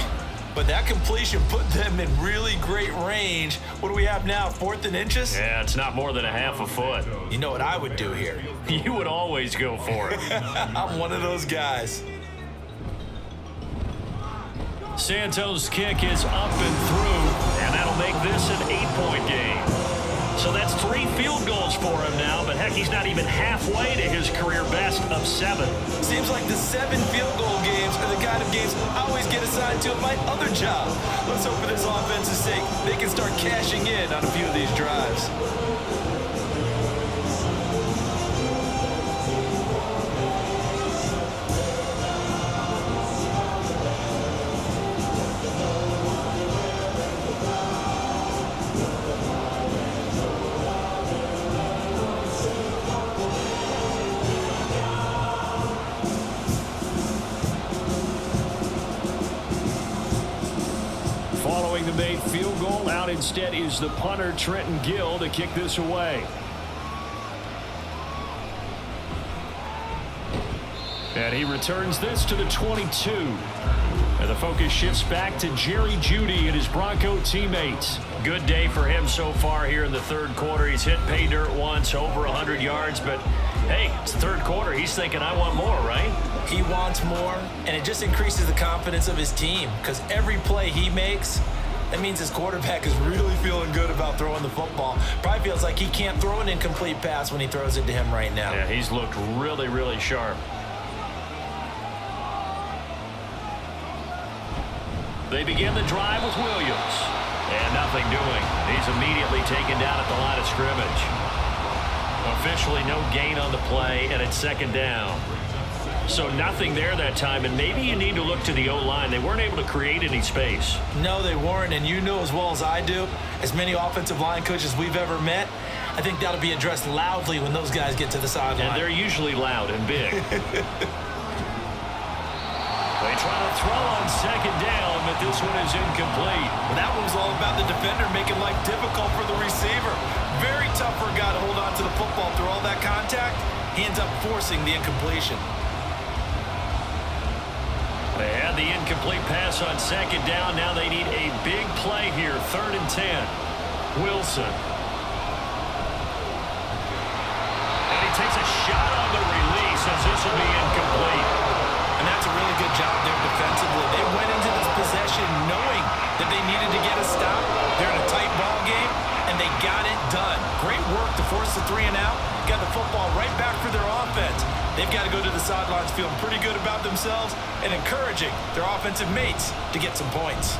but that completion put them in really great range. What do we have now, 4th and inches? Yeah, it's not more than a half a foot. You know what I would do here? You would always go for it. I'm one of those guys. Santos' kick is up and through, and that'll make this an 8-point game. So that's 3 field goals for him now, but heck, he's not even halfway to his career best of 7. Seems like the 7 field goal games are the kind of games I always get assigned to at my other job. Let's hope for this offense's sake they can start cashing in on a few of these drives. The made field goal. Out instead is the punter, Trenton Gill, to kick this away. And he returns this to the 22. And the focus shifts back to Jerry Jeudy and his Bronco teammates. Good day for him so far here in the 3rd quarter. He's hit pay dirt once, over 100 yards, but Hey, it's the third quarter. He's thinking, I want more, right? He wants more, and it just increases the confidence of his team because every play he makes, that means his quarterback is really feeling good about throwing the football. Probably feels like he can't throw an incomplete pass when he throws it to him right now. Yeah, he's looked really, really sharp. They begin the drive with Williams. And nothing doing. He's immediately taken down at the line of scrimmage. Officially no gain on the play, and it's second down. So nothing there that time, and maybe you need to look to the O-line. They weren't able to create any space. No, they weren't, and you know as well as I do, as many offensive line coaches we've ever met, I think that'll be addressed loudly when those guys get to the sideline. And they're usually loud and big. They try to throw on second down, but this one is incomplete. Well, that one was all about the defender making life difficult for the receiver. Very tough for a guy to hold on to the football through all that contact. He ends up forcing the incompletion. They had the incomplete pass on second down. Now they need a big play here. 3rd and 10. Wilson. And he takes a shot on the release as this will be incomplete. And that's a really good job there defensively. They went into this possession knowing that they needed to get a stop. They're in a tight ball game, and they got it done. Great work to force the 3 and out. Got the football right back for their offense. They've got to go to the sidelines feeling pretty good about themselves and encouraging their offensive mates to get some points.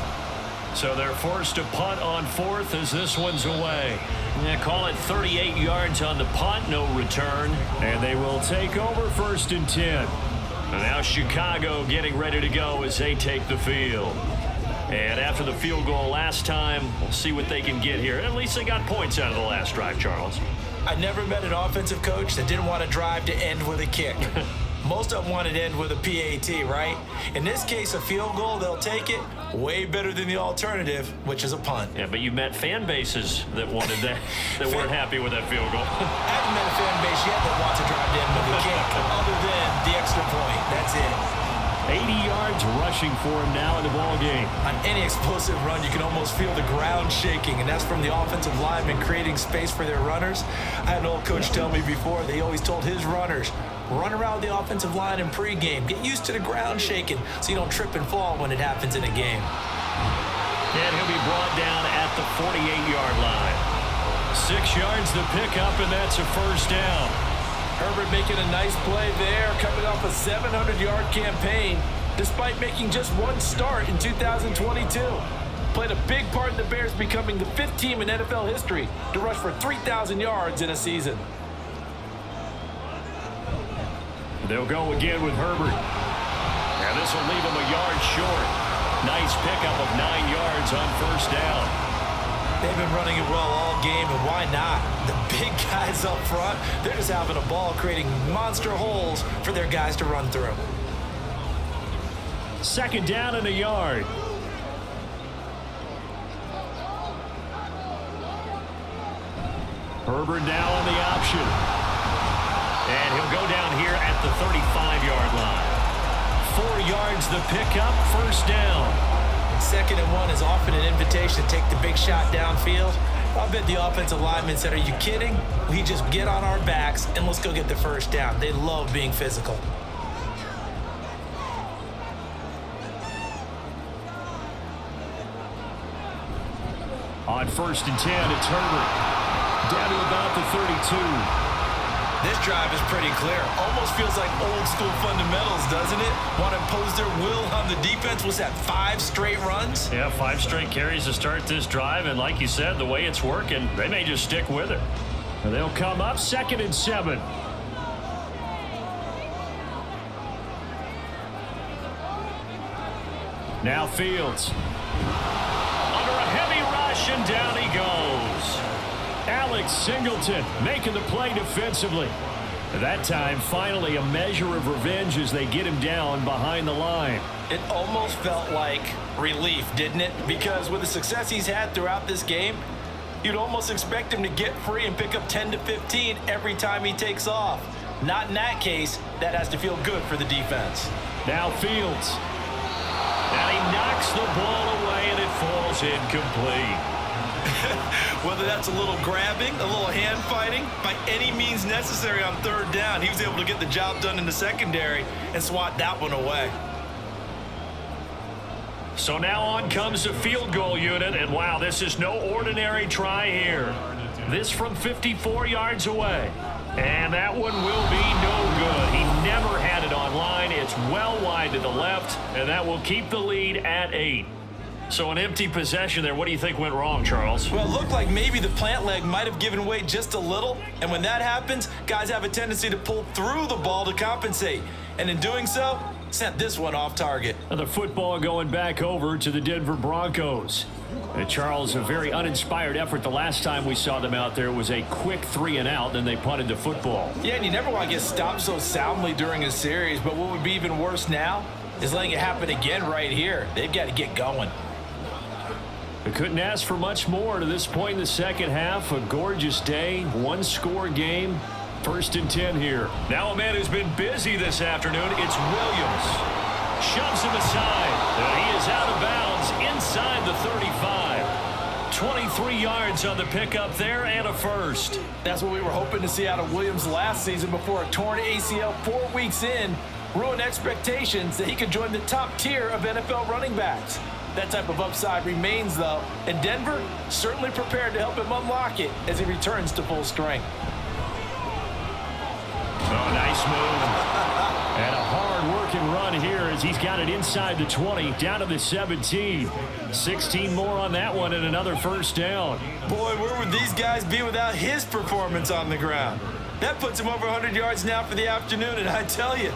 So they're forced to punt on 4th as this one's away. Yeah, call it 38 yards on the punt, no return. And they will take over 1st and 10. And now Chicago getting ready to go as they take the field. And after the field goal last time, we'll see what they can get here. At least they got points out of the last drive, Charles. I never met an offensive coach that didn't want to drive to end with a kick. Most of them wanted to end with a PAT, right? In this case, a field goal, they'll take it. Way better than the alternative, which is a punt. Yeah, but you met fan bases that wanted that, that weren't happy with that field goal. I haven't met a fan base yet that wants to drive to end with a kick, other than the extra point. That's it. 80 yards rushing for him now in the ball game. On any explosive run, you can almost feel the ground shaking, and that's from the offensive linemen creating space for their runners. I had an old coach tell me before, they always told his runners, run around the offensive line in pregame. Get used to the ground shaking so you don't trip and fall when it happens in a game. And he'll be brought down at the 48-yard line. 6 yards to pick up, and that's a first down. Herbert making a nice play there, coming off a 700-yard campaign, despite making just one start in 2022. Played a big part in the Bears becoming the 5th team in NFL history to rush for 3,000 yards in a season. They'll go again with Herbert. And this will leave him a yard short. Nice pickup of 9 yards on first down. They've been running it well all game, and why not? The big guys up front, they're just having a ball creating monster holes for their guys to run through. 2nd down and a yard. Herbert now on the option. And he'll go down here at the 35-yard line. 4 yards the pickup, first down. 2nd and 1 is often an invitation to take the big shot downfield. I bet the offensive linemen said, are you kidding? We just get on our backs and let's go get the first down. They love being physical. On 1st and 10, it's Herbert. Down to about the 32. This drive is pretty clear. Almost feels like old school fundamentals, doesn't it? Want to impose their will on the defense. Was that 5 straight runs? Yeah, 5 straight carries to start this drive. And like you said, the way it's working, they may just stick with it. And they'll come up 2nd and 7. Now Fields. Under a heavy rush, and down he goes. Alex Singleton making the play defensively. That time, finally, a measure of revenge as they get him down behind the line. It almost felt like relief, didn't it? Because with the success he's had throughout this game, you'd almost expect him to get free and pick up 10 to 15 every time he takes off. Not in that case. That has to feel good for the defense. Now Fields. And he knocks the ball away, and it falls incomplete. Whether that's a little grabbing, a little hand fighting, by any means necessary on third down, he was able to get the job done in the secondary and swat that one away. So now on comes the field goal unit, and wow, this is no ordinary try here. This from 54 yards away. And that one will be no good. He never had it on line. It's well wide to the left, and that will keep the lead at 8. So an empty possession there. What do you think went wrong, Charles? Well, it looked like maybe the plant leg might have given way just a little, and when that happens, guys have a tendency to pull through the ball to compensate, and in doing so, sent this one off target. The football going back over to the Denver Broncos. And Charles, a very uninspired effort the last time we saw them out there. It was a quick 3-and-out, then they punted the football. Yeah, and you never want to get stopped so soundly during a series, but what would be even worse now is letting it happen again right here. They've got to get going. They couldn't ask for much more to this point in the second half. A gorgeous day, one-score game. 1st and 10 here. Now a man who's been busy this afternoon, it's Williams. Shoves him aside. And he is out of bounds inside the 35. 23 yards on the pickup there and a first. That's what we were hoping to see out of Williams last season before a torn ACL 4 weeks in ruined expectations that he could join the top tier of NFL running backs. That type of upside remains, though, and Denver certainly prepared to help him unlock it as he returns to full strength. Oh, nice move. And a hard-working run here as he's got it inside the 20, down to the 17. 16 more on that one and another first down. Boy, where would these guys be without his performance on the ground? That puts him over 100 yards now for the afternoon, and I tell you,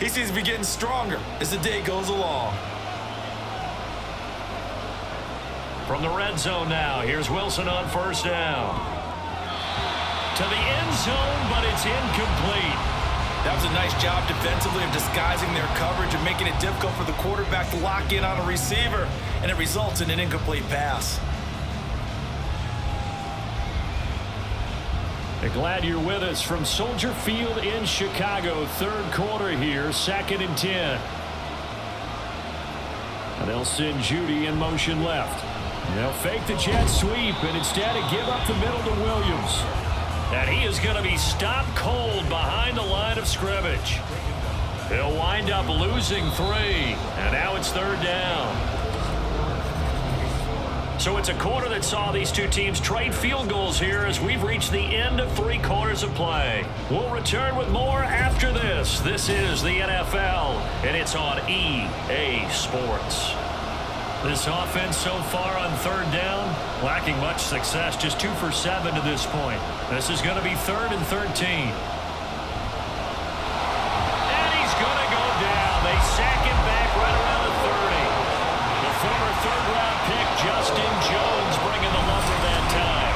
he seems to be getting stronger as the day goes along. From the red zone now, here's Wilson on first down. To the end zone, but it's incomplete. That was a nice job defensively of disguising their coverage and making it difficult for the quarterback to lock in on a receiver, and it results in an incomplete pass. Glad you're with us from Soldier Field in Chicago. Third quarter here, 2nd and 10. And they'll send Judy in motion left. They'll fake the jet sweep and instead give up the middle to Williams. And he is going to be stopped cold behind the line of scrimmage. He'll wind up losing 3. And now it's 3rd down. So it's a quarter that saw these two teams trade field goals here as we've reached the end of 3 quarters of play. We'll return with more after this. This is the NFL, and it's on EA Sports. This offense so far on 3rd down, lacking much success, just 2 for 7 to this point. This is going to be 3rd and 13. And he's going to go down. They sack him back right around the 30. The former 3rd-round pick, Justin Jones, bringing the lumber that time.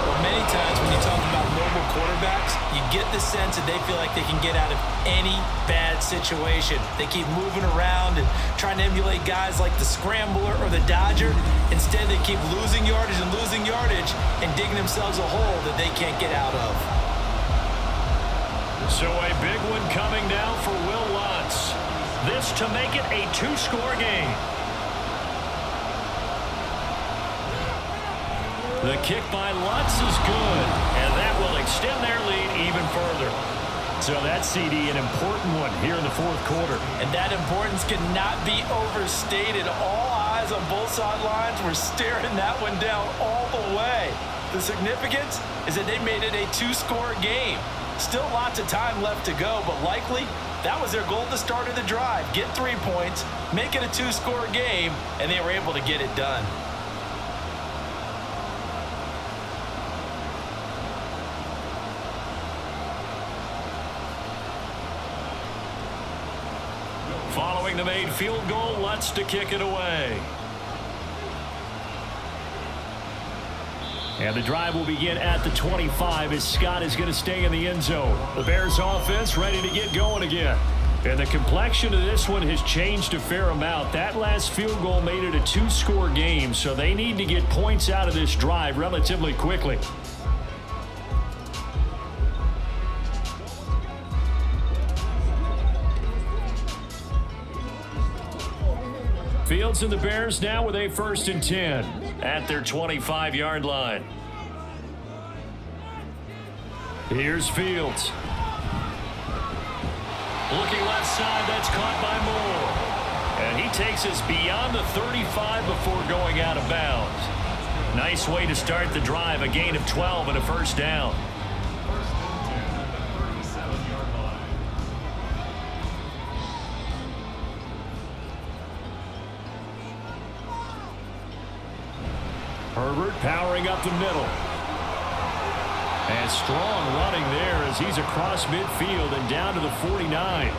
Well, many times when you talk about mobile quarterbacks, you get the sense that they feel like they can get out of any bad situation. They keep moving around and trying to emulate guys like the Scrambler or the Dodger. Instead, they keep losing yardage and digging themselves a hole that they can't get out of. So a big one coming down for Will Lutz. This to make it a 2-score game. The kick by Lutz is good, and that will extend their lead even further. So that CD, an important one here in the 4th quarter. And that importance cannot be overstated. All eyes on both sidelines were staring that one down all the way. The significance is that they made it a 2-score game. Still lots of time left to go, but likely that was their goal at the start of the drive. Get 3 points, make it a 2-score game, and they were able to get it done. Following the made field goal, Lutz to kick it away. And the drive will begin at the 25 as Scott is going to stay in the end zone. The Bears offense ready to get going again. And the complexion of this one has changed a fair amount. That last field goal made it a 2-score game, so they need to get points out of this drive relatively quickly. Fields and the Bears now with a 1st and 10. at their 25-yard line. Here's Fields. Looking left side, that's caught by Moore. And he takes us beyond the 35 before going out of bounds. Nice way to start the drive, a gain of 12 and a first down. First and 10 at the 37-yard line. Herbert powering up the middle. And strong running there as he's across midfield and down to the 49.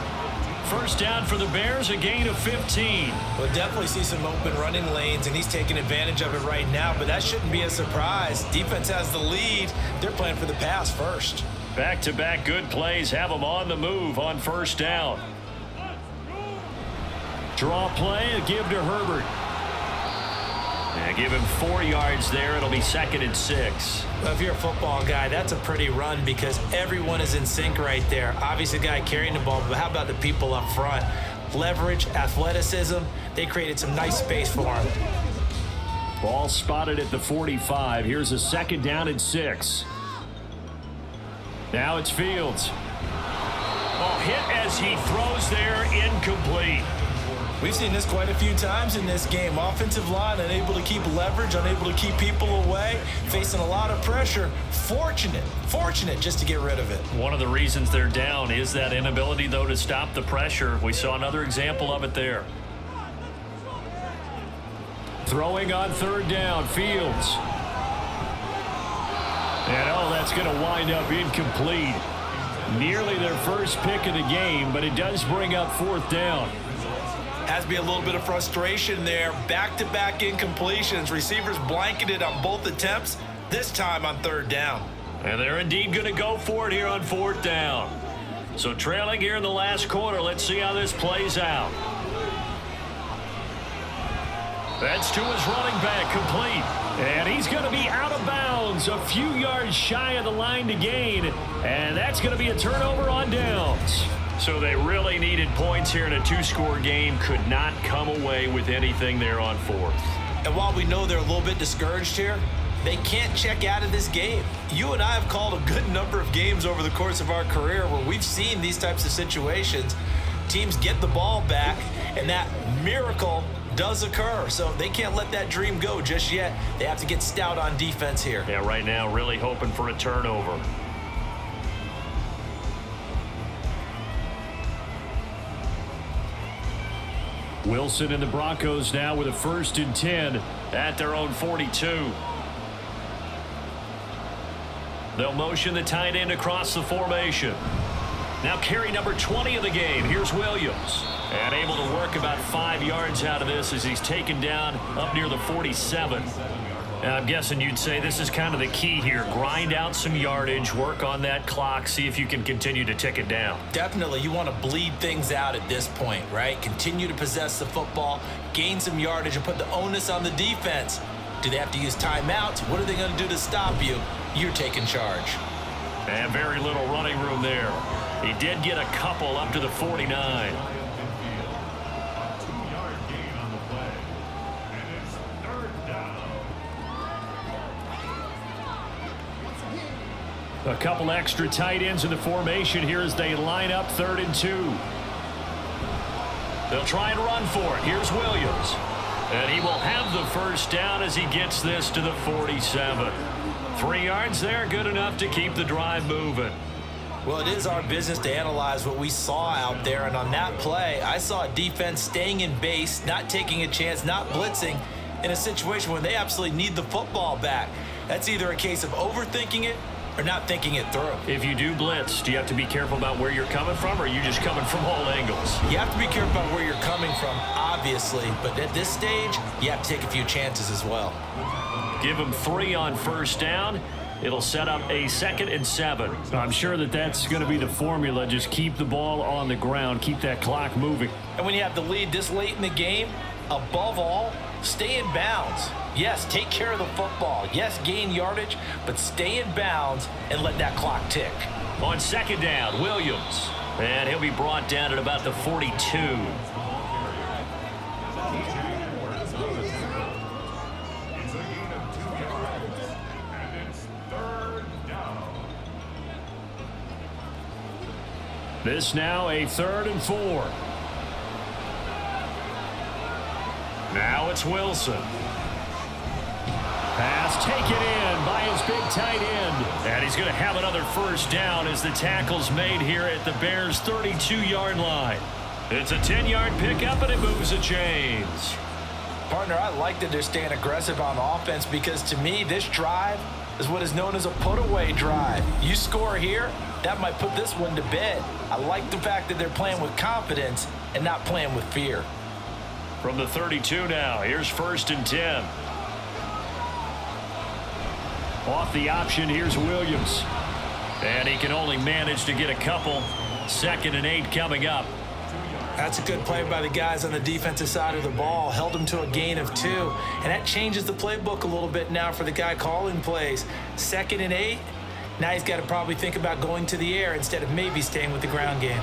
First down for the Bears, a gain of 15. We'll definitely see some open running lanes, and he's taking advantage of it right now, but that shouldn't be a surprise. Defense has the lead. They're playing for the pass first. Back-to-back good plays have them on the move on first down. Draw play, a give to Herbert. Yeah, give him 4 yards there. It'll be 2nd and 6. Well, if you're a football guy, that's a pretty run because everyone is in sync right there. Obviously, the guy carrying the ball, but how about the people up front? Leverage, athleticism, they created some nice space for him. Ball spotted at the 45. Here's a 2nd down and 6. Now it's Fields. Oh, hit as he throws there, incomplete. We've seen this quite a few times in this game. Offensive line unable to keep leverage, unable to keep people away, facing a lot of pressure. Fortunate just to get rid of it. One of the reasons they're down is that inability, though, to stop the pressure. We saw another example of it there. Throwing on 3rd down, Fields. And that's going to wind up incomplete. Nearly their first pick of the game, but it does bring up 4th down. Has to be a little bit of frustration there. Back-to-back incompletions. Receivers blanketed on both attempts, this time on 3rd down. And they're indeed going to go for it here on 4th down. So trailing here in the last quarter, let's see how this plays out. That's to his running back, complete. And he's going to be out of bounds, a few yards shy of the line to gain. And that's going to be a turnover on downs. So they really needed points here in a 2-score game. Could not come away with anything there on 4th. And while we know they're a little bit discouraged here, they can't check out of this game. You and I have called a good number of games over the course of our career where we've seen these types of situations. Teams get the ball back, and that miracle does occur. So they can't let that dream go just yet. They have to get stout on defense here. Yeah, right now really hoping for a turnover. Wilson and the Broncos now with a 1st and 10 at their own 42. They'll motion the tight end across the formation. Now carry number 20 of the game. Here's Williams. And able to work about 5 yards out of this as he's taken down up near the 47. And I'm guessing you'd say this is kind of the key here. Grind out some yardage, work on that clock, see if you can continue to tick it down. Definitely. You want to bleed things out at this point, right? Continue to possess the football, gain some yardage, and put the onus on the defense. Do they have to use timeouts? What are they going to do to stop you? You're taking charge. And very little running room there. He did get a couple up to the 49. A couple extra tight ends in the formation here as they line up 3rd and 2. They'll try and run for it. Here's Williams. And he will have the first down as he gets this to the 47. 3 yards there, good enough to keep the drive moving. Well, it is our business to analyze what we saw out there, and on that play, I saw a defense staying in base, not taking a chance, not blitzing, in a situation where they absolutely need the football back. That's either a case of overthinking it or not thinking it through. If you do blitz, do you have to be careful about where you're coming from, or are you just coming from all angles? You have to be careful about where you're coming from, obviously, but at this stage, you have to take a few chances as well. Give them 3 on first down. It'll set up a 2nd and 7. I'm sure that's going to be the formula. Just keep the ball on the ground, keep that clock moving. And when you have the lead this late in the game, above all, stay in bounds. Yes, take care of the football. Yes, gain yardage, but stay in bounds and let that clock tick. On 2nd down, Williams. And he'll be brought down at about the 42. It's a This now a 3rd and 4. Now it's Wilson. Pass taken in by his big tight end. And he's going to have another first down as the tackle's made here at the Bears' 32-yard line. It's a 10-yard pickup, and it moves the chains. Partner, I like that they're staying aggressive on offense because to me, this drive is what is known as a put-away drive. You score here, that might put this one to bed. I like the fact that they're playing with confidence and not playing with fear. From the 32 now, here's 1st and 10. Off the option, here's Williams. And he can only manage to get a couple. 2nd and 8 coming up. That's a good play by the guys on the defensive side of the ball. Held them to a gain of 2. And that changes the playbook a little bit now for the guy calling plays. 2nd and 8. Now he's got to probably think about going to the air instead of maybe staying with the ground game.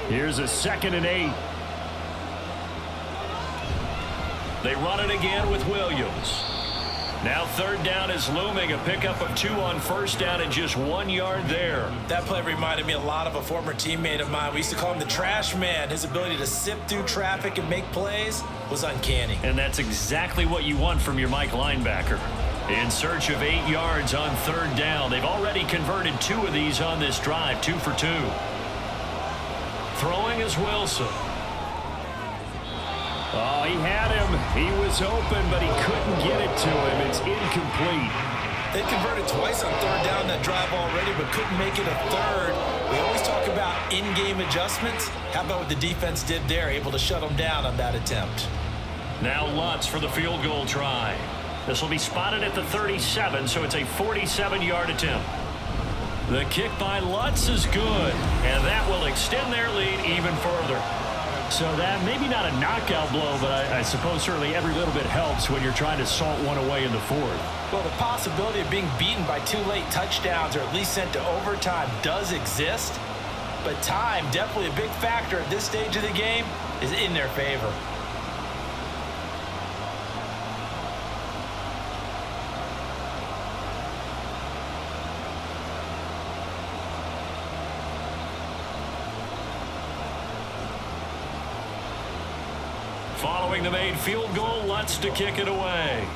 Here's a 2nd and 8. They run it again with Williams. Now 3rd down is looming. A pickup of 2 on 1st down and just 1 yard there. That play reminded me a lot of a former teammate of mine. We used to call him the trash man. His ability to sift through traffic and make plays was uncanny. And that's exactly what you want from your Mike linebacker. In search of 8 yards on 3rd down. They've already converted 2 of these on this drive. 2 for 2. Throwing is Wilson. Oh, he had him. He was open, but he couldn't get it to him. It's incomplete. They converted twice on 3rd down that drive already, but couldn't make it a 3rd. We always talk about in-game adjustments. How about what the defense did there, able to shut them down on that attempt? Now Lutz for the field goal try. This will be spotted at the 37, so it's a 47-yard attempt. The kick by Lutz is good, and that will extend their lead even further. So that maybe not a knockout blow, but I suppose certainly every little bit helps when you're trying to salt one away in the 4th. Well, the possibility of being beaten by 2 late touchdowns or at least sent to overtime does exist, but time, definitely a big factor at this stage of the game, is in their favor. Following the made field goal, Lutz to kick it away.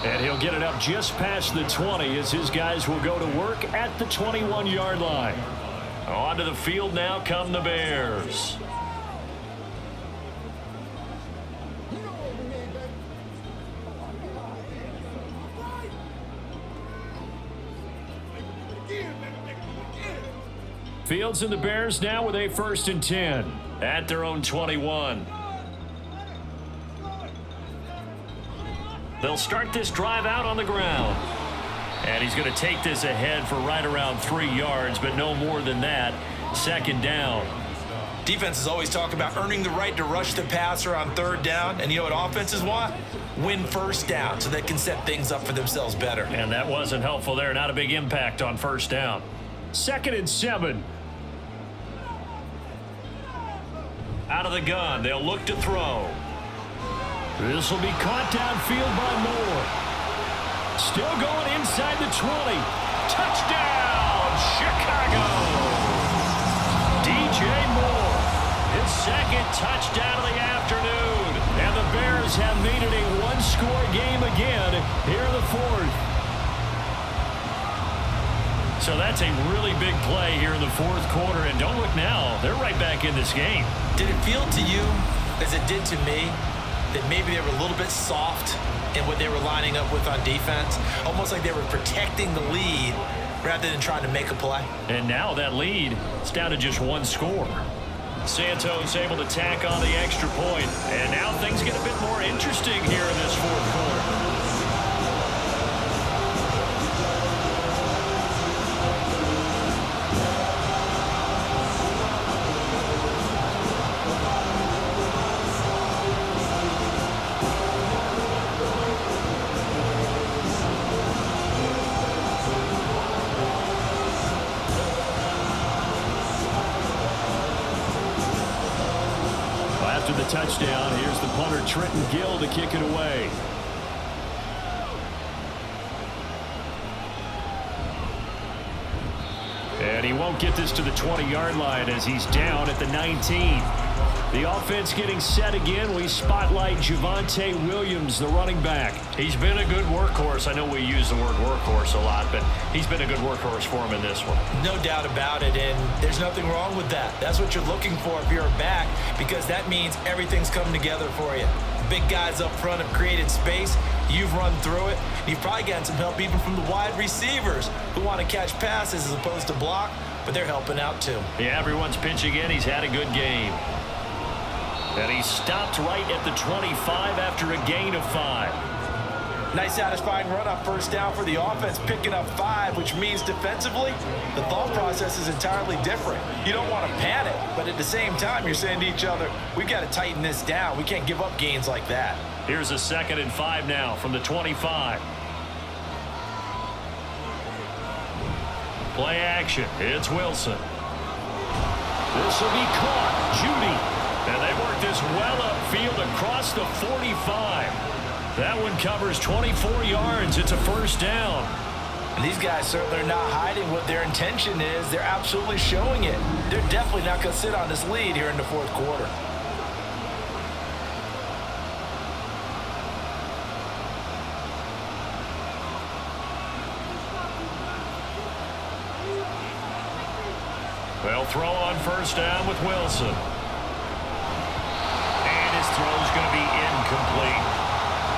And he'll get it up just past the 20 as his guys will go to work at the 21-yard line. Onto the field now come the Bears. Fields and the Bears now with a 1st and 10 at their own 21. They'll start this drive out on the ground. And he's going to take this ahead for right around 3 yards, but no more than that. 2nd down. Defenses always talk about earning the right to rush the passer on 3rd down. And you know what offenses want? Win 1st down so they can set things up for themselves better. And that wasn't helpful there. Not a big impact on 1st down. 2nd and 7. Out of the gun, they'll look to throw. This will be caught downfield by Moore. Still going inside the 20. Touchdown, Chicago! DJ Moore, his 2nd touchdown of the afternoon. And the Bears have made it a 1-score game again here in the 4th. So that's a really big play here in the 4th quarter. And don't look now, they're right back in this game. Did it feel to you, as it did to me, that maybe they were a little bit soft in what they were lining up with on defense? Almost like they were protecting the lead rather than trying to make a play. And now that lead is down to just 1 score. Santos able to tack on the extra point. And now things get a bit more interesting here in this 4th quarter. After the touchdown, here's the punter Trenton Gill to kick it away. And he won't get this to the 20-yard line as he's down at the 19. The offense getting set again. We spotlight Javonte Williams, the running back. He's been a good workhorse. I know we use the word workhorse a lot, but he's been a good workhorse for him in this one. No doubt about it, and there's nothing wrong with that. That's what you're looking for if you're a back, because that means everything's coming together for you. The big guys up front have created space. You've run through it. You've probably gotten some help even from the wide receivers who want to catch passes as opposed to block, but they're helping out too. Yeah, everyone's pitching in. He's had a good game. And he stopped right at the 25 after a gain of 5. Nice satisfying run on first down for the offense, picking up 5, which means defensively, the thought process is entirely different. You don't want to panic, but at the same time, you're saying to each other, we've got to tighten this down. We can't give up gains like that. Here's a 2nd and 5 now from the 25. Play action. It's Wilson. This will be caught. Judy. And they work this well upfield across the 45. That one covers 24 yards. It's a first down. And these guys certainly are not hiding what their intention is. They're absolutely showing it. They're definitely not going to sit on this lead here in the fourth quarter. They'll throw on first down with Wilson. Throw's going to be incomplete.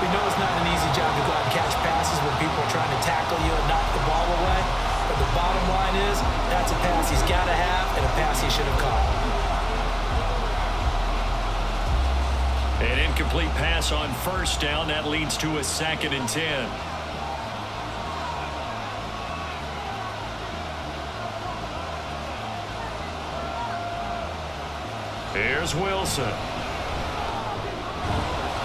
We know it's not an easy job to go out and catch passes when people are trying to tackle you and knock the ball away. But the bottom line is, that's a pass he's got to have and a pass he should have caught. An incomplete pass on first down. That leads to a 2nd and 10. Here's Wilson.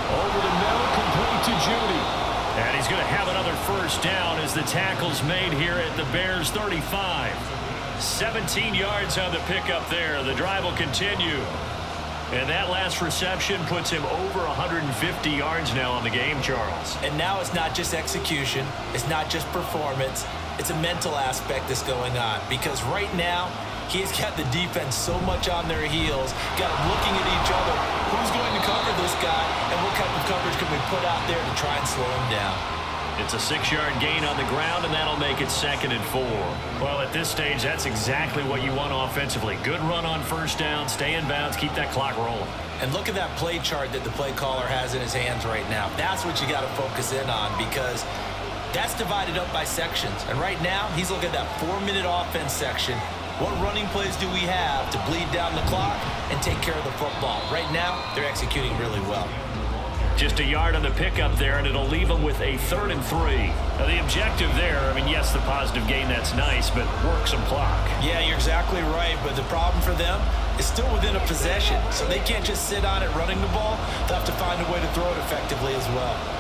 Over the middle, complete to Judy. And he's going to have another first down as the tackle's made here at the Bears' 35. 17 yards on the pickup there. The drive will continue. And that last reception puts him over 150 yards now on the game, Charles. And now it's not just execution. It's not just performance. It's a mental aspect that's going on. Because right now, he's got the defense so much on their heels, got them looking at each other. Who's going to cover this guy, and what kind of coverage can we put out there to try and slow him down? It's a 6-yard gain on the ground, and that'll make it 2nd and 4. Well, at this stage, that's exactly what you want offensively. Good run on first down, stay in bounds, keep that clock rolling. And look at that play chart that the play caller has in his hands right now. That's what you got to focus in on, because that's divided up by sections. And right now, he's looking at that 4-minute offense section. What running plays do we have to bleed down the clock and take care of the football? Right now, they're executing really well. Just a yard on the pickup there, and it'll leave them with a 3rd and 3. Now, the objective there, I mean, yes, the positive gain, that's nice, but work some clock. Yeah, you're exactly right, but the problem for them is still within a possession, so they can't just sit on it running the ball. They'll have to find a way to throw it effectively as well.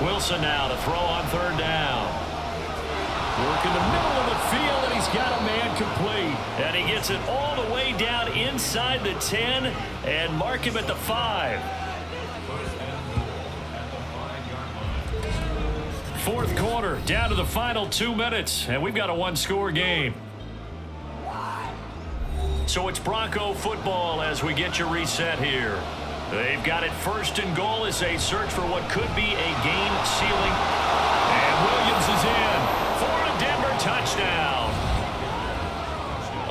Wilson now to throw on 3rd down. Work in the middle of the field, and he's got a man complete. And he gets it all the way down inside the 10 and mark him at the 5. Fourth quarter, down to the final 2 minutes, and we've got a 1-score game. So it's Bronco football as we get you reset here. They've got it 1st and goal as they search for what could be a game-sealing. And Williams is in for a Denver touchdown.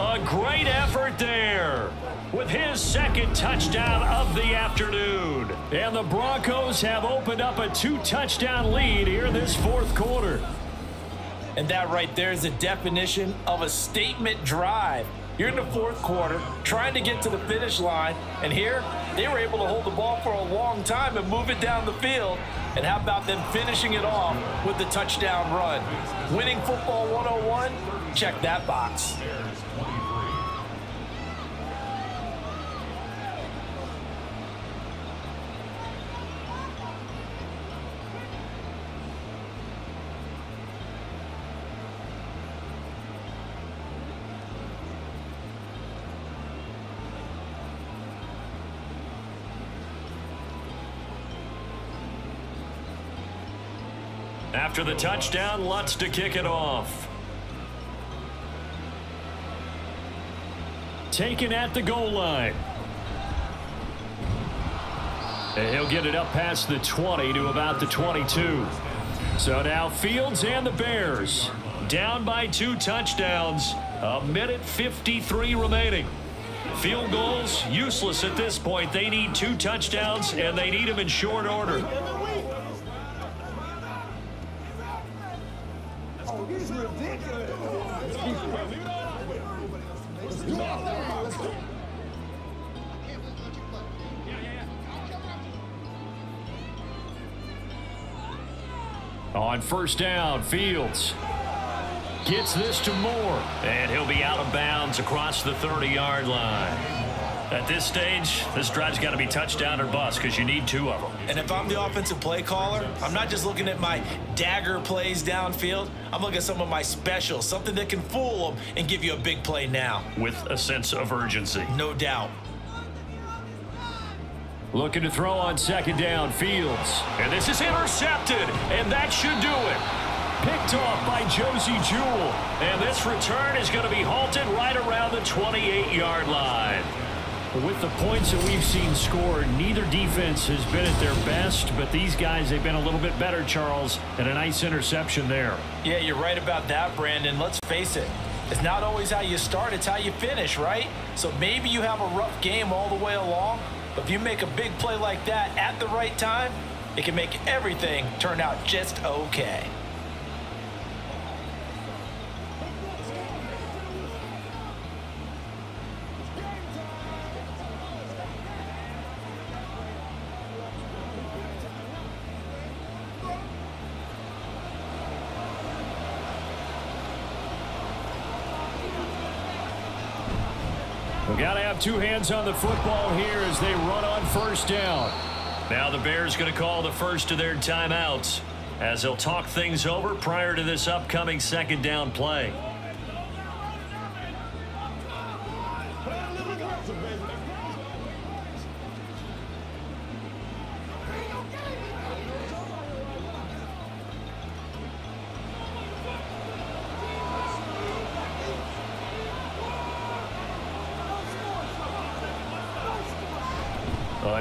A great effort there with his 2nd touchdown of the afternoon. And the Broncos have opened up a 2-touchdown lead here in this 4th quarter. And that right there is the definition of a statement drive. You're in the 4th quarter, trying to get to the finish line, and here, they were able to hold the ball for a long time and move it down the field. And how about them finishing it off with the touchdown run? Winning football 101? Check that box. After the touchdown, Lutz to kick it off. Taken at the goal line. And he'll get it up past the 20 to about the 22. So now Fields and the Bears down by 2 touchdowns. 1:53 remaining. Field goals useless at this point. They need 2 touchdowns, and they need them in short order. On first down, Fields gets this to Moore. And he'll be out of bounds across the 30-yard line. At this stage, this drive's got to be touchdown or bust because you need 2 of them. And if I'm the offensive play caller, I'm not just looking at my dagger plays downfield. I'm looking at some of my specials, something that can fool them and give you a big play now. With a sense of urgency. No doubt. Looking to throw on second down, Fields. And this is intercepted, and that should do it. Picked off by Josie Jewell. And this return is going to be halted right around the 28-yard line. With the points that we've seen scored, neither defense has been at their best, but these guys, they've been a little bit better, Charles, and a nice interception there. Yeah, you're right about that, Brandon. Let's face it. It's not always how you start, it's how you finish, right? So maybe you have a rough game all the way along, but if you make a big play like that at the right time, it can make everything turn out just okay. We've got to have 2 hands on the football here as they run on first down. Now the Bears going to call the first of their timeouts as they'll talk things over prior to this upcoming second down play.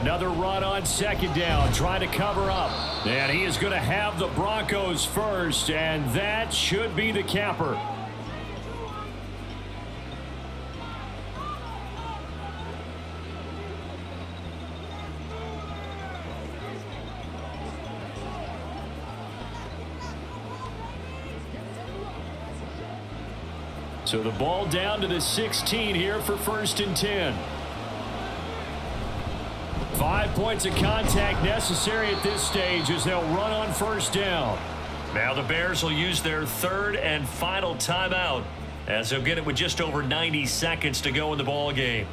Another run on second down, trying to cover up. And he is going to have the Broncos first, and that should be the capper. So the ball down to the 16 here for 1st and 10. 5 points of contact necessary at this stage as they'll run on first down. Now the Bears will use their 3rd and final timeout as they'll get it with just over 90 seconds to go in the ball game.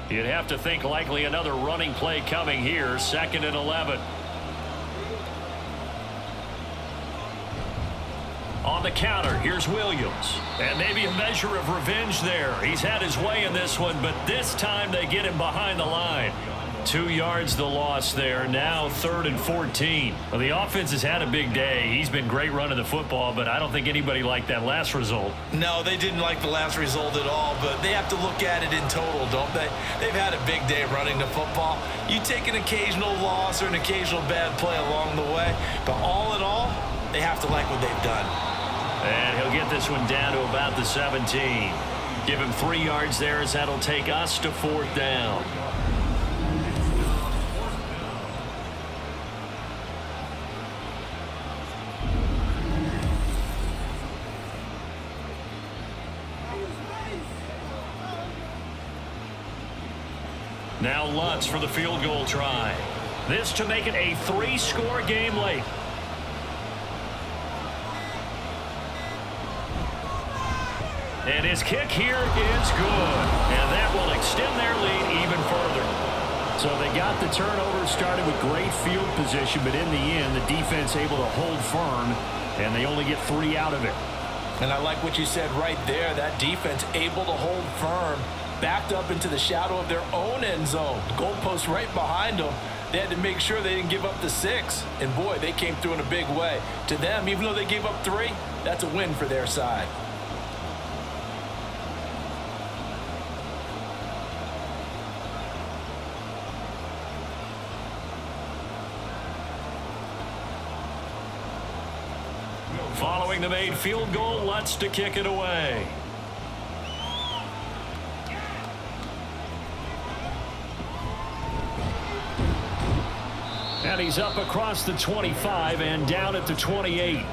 You'd have to think likely another running play coming here, 2nd and 11. On the counter, here's Williams. And maybe a measure of revenge there. He's had his way in this one, but this time they get him behind the line. 2 yards the loss there. Now 3rd and 14. Well, the offense has had a big day. He's been great running the football, but I don't think anybody liked that last result. No, they didn't like the last result at all, but they have to look at it in total, don't they? They've had a big day running the football. You take an occasional loss or an occasional bad play along the way, but all in all, they have to like what they've done. And he'll get this one down to about the 17. Give him 3 yards there as that'll take us to 4th down. Now Lutz for the field goal try. This to make it a 3-score game late. And his kick here is good. And that will extend their lead even further. So they got the turnover, started with great field position, but in the end, the defense able to hold firm, and they only get 3 out of it. And I like what you said right there. That defense able to hold firm, backed up into the shadow of their own end zone. The goalpost right behind them. They had to make sure they didn't give up the 6. And boy, they came through in a big way. To them, even though they gave up 3, that's a win for their side. Following the made field goal, Lutz to kick it away. And he's up across the 25 and down at the 28.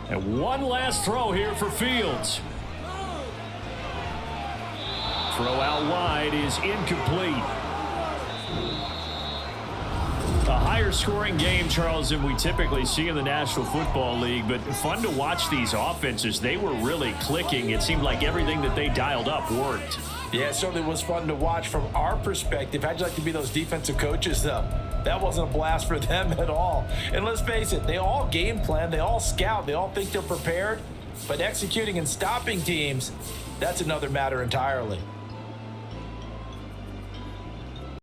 And one last throw here for Fields. Throw out wide is incomplete. A higher scoring game, Charles, than we typically see in the National Football League, but fun to watch these offenses. They were really clicking. It seemed like everything that they dialed up worked. Yeah, it certainly was fun to watch from our perspective. How'd you like to be those defensive coaches, though? That wasn't a blast for them at all. And let's face it, they all game plan, they all scout, they all think they're prepared, but executing and stopping teams, that's another matter entirely.